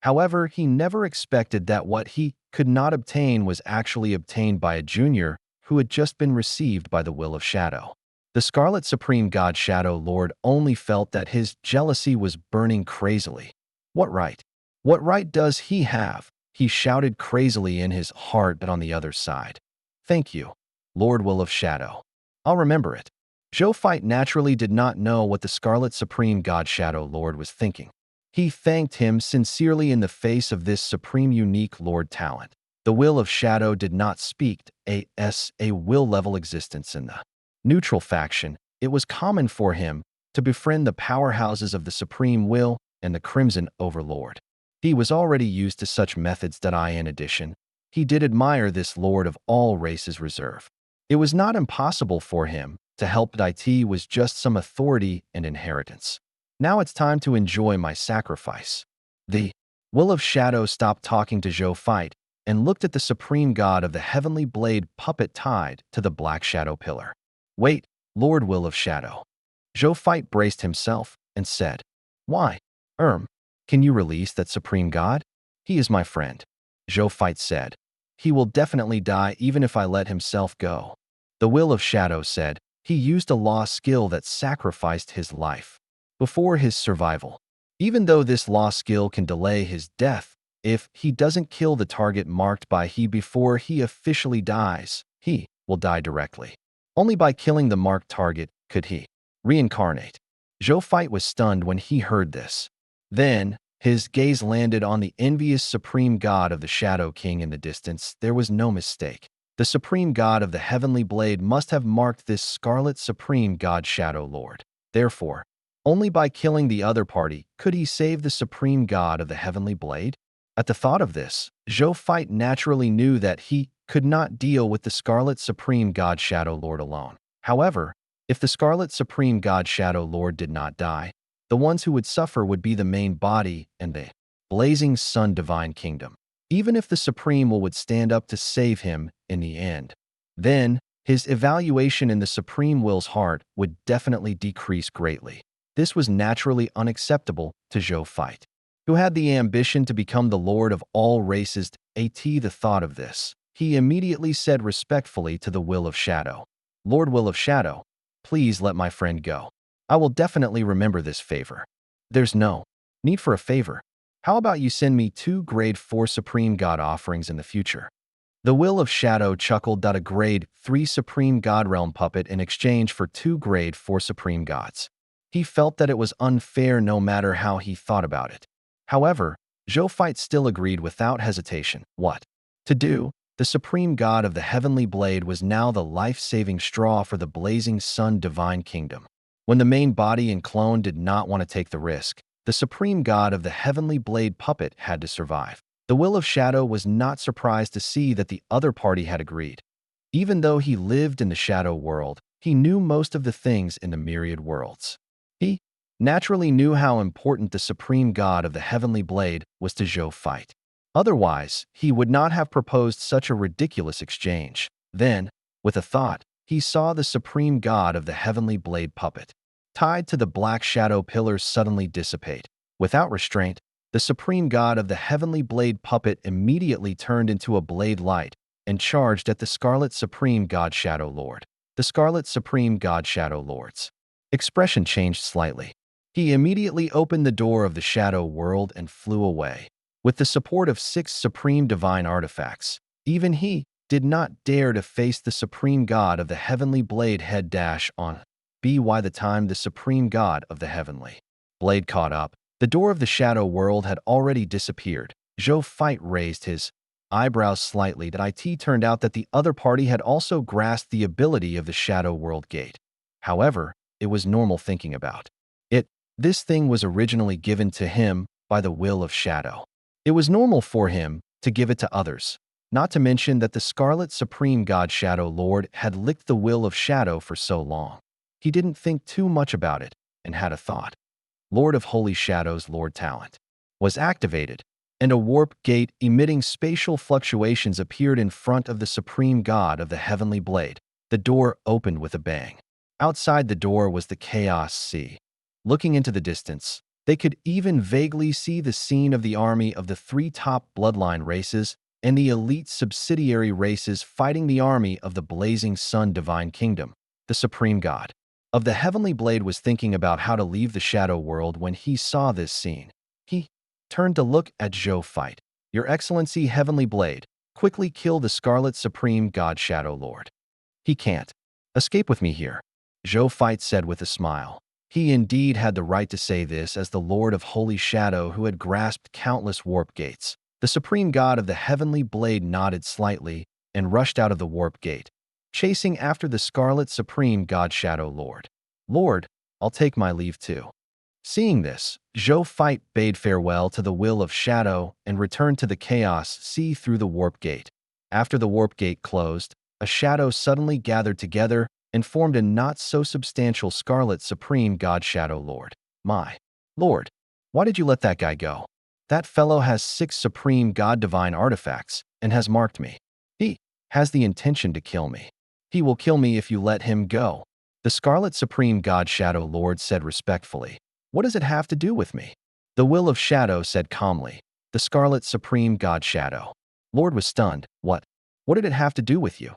However, he never expected that what he could not obtain was actually obtained by a junior who had just been received by the Will of Shadow. The Scarlet Supreme God Shadow Lord only felt that his jealousy was burning crazily. What right? What right does he have? He shouted crazily in his heart, but on the other side. Thank you, Lord Will of Shadow. I'll remember it. Zhou Fight naturally did not know what the Scarlet Supreme God Shadow Lord was thinking. He thanked him sincerely in the face of this supreme unique Lord talent. The Will of Shadow did not speak a will-level existence in the neutral faction. It was common for him to befriend the powerhouses of the Supreme Will and the Crimson Overlord. He was already used to such methods. In addition, he did admire this Lord of all races reserve. It was not impossible for him to help. It was just some authority and inheritance. Now it's time to enjoy my sacrifice. The Will of Shadow stopped talking to Zhou Fight and looked at the Supreme God of the Heavenly Blade puppet tied to the Black Shadow Pillar. Wait, Lord Will of Shadow. Zhou Fight braced himself and said, Why? Can you release that Supreme God? He is my friend. Zhou Fight said, He will definitely die even if I let himself go. The Will of Shadow said, He used a law skill that sacrificed his life before his survival. Even though this law skill can delay his death, if he doesn't kill the target marked by he before he officially dies, he will die directly. Only by killing the marked target could he reincarnate. Zhou Fight was stunned when he heard this. Then, his gaze landed on the envious Supreme God of the Shadow King in the distance. There was no mistake. The Supreme God of the Heavenly Blade must have marked this Scarlet Supreme God Shadow Lord. Therefore, only by killing the other party could he save the Supreme God of the Heavenly Blade. At the thought of this, Zhou Fight naturally knew that he could not deal with the Scarlet Supreme God Shadow Lord alone. However, if the Scarlet Supreme God Shadow Lord did not die, the ones who would suffer would be the main body and the Blazing Sun Divine Kingdom. Even if the Supreme Will would stand up to save him in the end, then his evaluation in the Supreme Will's heart would definitely decrease greatly. This was naturally unacceptable to Zhou Fight, who had the ambition to become the lord of all races. At the thought of this, he immediately said respectfully to the Will of Shadow, "Lord Will of Shadow, please let my friend go. I will definitely remember this favor." "There's no need for a favor. How about you send me 2 grade 4 Supreme God offerings in the future?" The Will of Shadow chuckled at a grade 3 Supreme God Realm puppet in exchange for 2 grade 4 Supreme Gods. He felt that it was unfair no matter how he thought about it. However, Zhou Fight still agreed without hesitation. What to do? The Supreme God of the Heavenly Blade was now the life-saving straw for the Blazing Sun Divine Kingdom. When the main body and clone did not want to take the risk, the Supreme God of the Heavenly Blade puppet had to survive. The Will of Shadow was not surprised to see that the other party had agreed. Even though he lived in the Shadow World, he knew most of the things in the myriad worlds. He naturally knew how important the Supreme God of the Heavenly Blade was to Zhou Fight. Otherwise, he would not have proposed such a ridiculous exchange. Then, with a thought, he saw the Supreme God of the Heavenly Blade puppet, tied to the black shadow pillars, suddenly dissipate. Without restraint, the Supreme God of the Heavenly Blade puppet immediately turned into a blade light and charged at the Scarlet Supreme God Shadow Lord. The Scarlet Supreme God Shadow Lord's expression changed slightly. He immediately opened the door of the Shadow World and flew away. With the support of 6 Supreme Divine Artifacts, even he did not dare to face the Supreme God of the Heavenly Blade head-on. By the time the Supreme God of the Heavenly Blade caught up, the door of the Shadow World had already disappeared. Zhou Fight raised his eyebrows slightly. It turned out that the other party had also grasped the ability of the Shadow World Gate. However, it was normal thinking about it. This thing was originally given to him by the Will of Shadow. It was normal for him to give it to others, not to mention that the Scarlet Supreme God Shadow Lord had licked the Will of Shadow for so long. He didn't think too much about it and had a thought. Lord of Holy Shadow's Lord Talent was activated, and a warp gate emitting spatial fluctuations appeared in front of the Supreme God of the Heavenly Blade. The door opened with a bang. Outside the door was the Chaos Sea. Looking into the distance, they could even vaguely see the scene of the army of the 3 top bloodline races and the elite subsidiary races fighting the army of the Blazing Sun Divine Kingdom. The Supreme God of the Heavenly Blade was thinking about how to leave the Shadow World when he saw this scene. He turned to look at Zhou Fight. "Your Excellency Heavenly Blade, quickly kill the Scarlet Supreme God Shadow Lord. He can't escape with me here," Zhou Fight said with a smile. He indeed had the right to say this as the Lord of Holy Shadow who had grasped countless warp gates. The Supreme God of the Heavenly Blade nodded slightly and rushed out of the warp gate, chasing after the Scarlet Supreme God Shadow Lord. "Lord, I'll take my leave too." Seeing this, Zhou Fight bade farewell to the Will of Shadow and returned to the Chaos Sea through the warp gate. After the warp gate closed, a shadow suddenly gathered together and formed a not-so-substantial Scarlet Supreme God Shadow Lord. "My Lord, why did you let that guy go? That fellow has 6 Supreme God Divine Artifacts and has marked me. He has the intention to kill me. He will kill me if you let him go." The Scarlet Supreme God Shadow Lord said respectfully. "What does it have to do with me?" The Will of Shadow said calmly. The Scarlet Supreme God Shadow Lord was stunned. What did it have to do with you?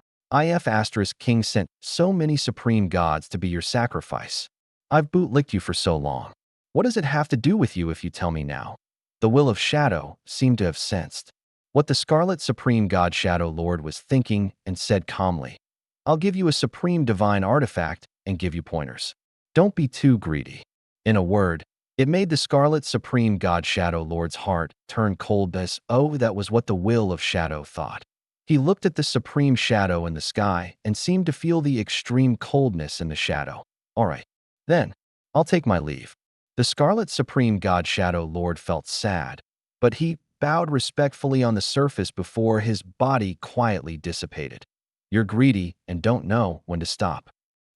King sent so many Supreme Gods to be your sacrifice. I've bootlicked you for so long. What does it have to do with you if you tell me now? The Will of Shadow seemed to have sensed what the Scarlet Supreme God Shadow Lord was thinking and said calmly, "I'll give you a Supreme Divine Artifact and give you pointers. Don't be too greedy." In a word, it made the Scarlet Supreme God Shadow Lord's heart turn cold as, that was what the Will of Shadow thought. He looked at the supreme shadow in the sky and seemed to feel the extreme coldness in the shadow. All right, then, I'll take my leave. The Scarlet Supreme God Shadow Lord felt sad, but he bowed respectfully on the surface before his body quietly dissipated. You're greedy and don't know when to stop.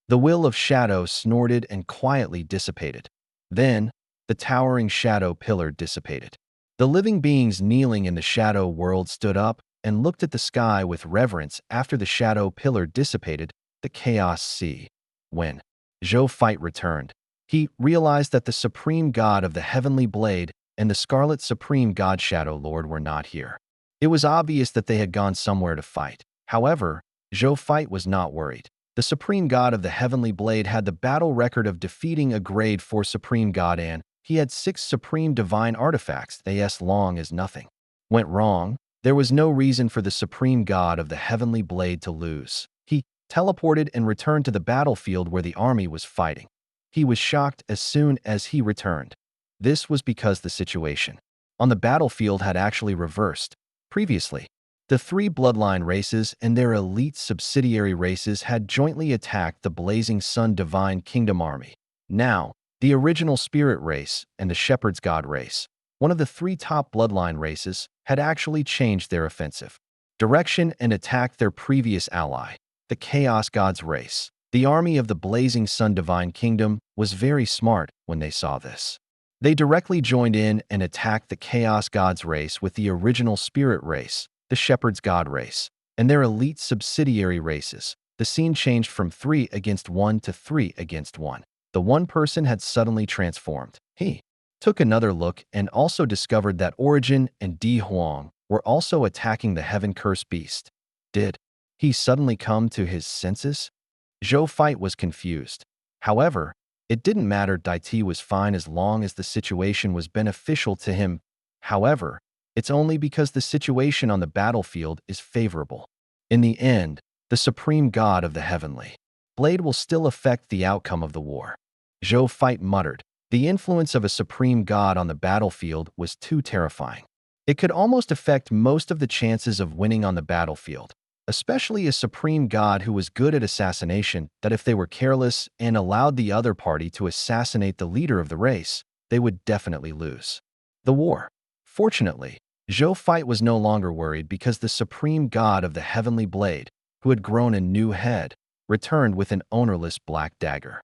The will of shadow snorted and quietly dissipated. Then, the towering shadow pillar dissipated. The living beings kneeling in the shadow world stood up and looked at the sky with reverence after the shadow pillar dissipated, the chaos sea. When Zhou fight returned, he realized that the supreme god of the heavenly blade and the scarlet supreme god shadow lord were not here. It was obvious that they had gone somewhere to fight. However, Zhou fight was not worried. The supreme god of the heavenly blade had the battle record of defeating a grade 4 supreme god, and he had 6 supreme divine artifacts as long as nothing went wrong. There was no reason for the supreme god of the heavenly blade to lose. He teleported and returned to the battlefield where the army was fighting. He was shocked as soon as he returned. This was because the situation on the battlefield had actually reversed. Previously, the 3 bloodline races and their elite subsidiary races had jointly attacked the Blazing Sun Divine Kingdom army. Now, the original Spirit race and the Shepherd's God race, one of the 3 top bloodline races, had actually changed their offensive direction and attacked their previous ally, the Chaos God's race. The army of the Blazing Sun Divine Kingdom was very smart when they saw this. They directly joined in and attacked the Chaos God's race with the original Spirit race, the Shepherd's God race, and their elite subsidiary races. The scene changed from 3 against 1 to 3 against 1. The one person had suddenly transformed. He took another look and also discovered that Origin and Di Huang were also attacking the heaven-cursed beast. Did he suddenly come to his senses? Zhou Fight was confused. However, it didn't matter. Dai Ti was fine as long as the situation was beneficial to him. However, it's only because the situation on the battlefield is favorable. In the end, the supreme god of the heavenly blade will still affect the outcome of the war. Zhou Fight muttered. The influence of a supreme god on the battlefield was too terrifying. It could almost affect most of the chances of winning on the battlefield, especially a supreme god who was good at assassination, that if they were careless and allowed the other party to assassinate the leader of the race, they would definitely lose the war. Fortunately, Zhou Fight was no longer worried because the supreme god of the heavenly blade, who had grown a new head, returned with an ownerless black dagger.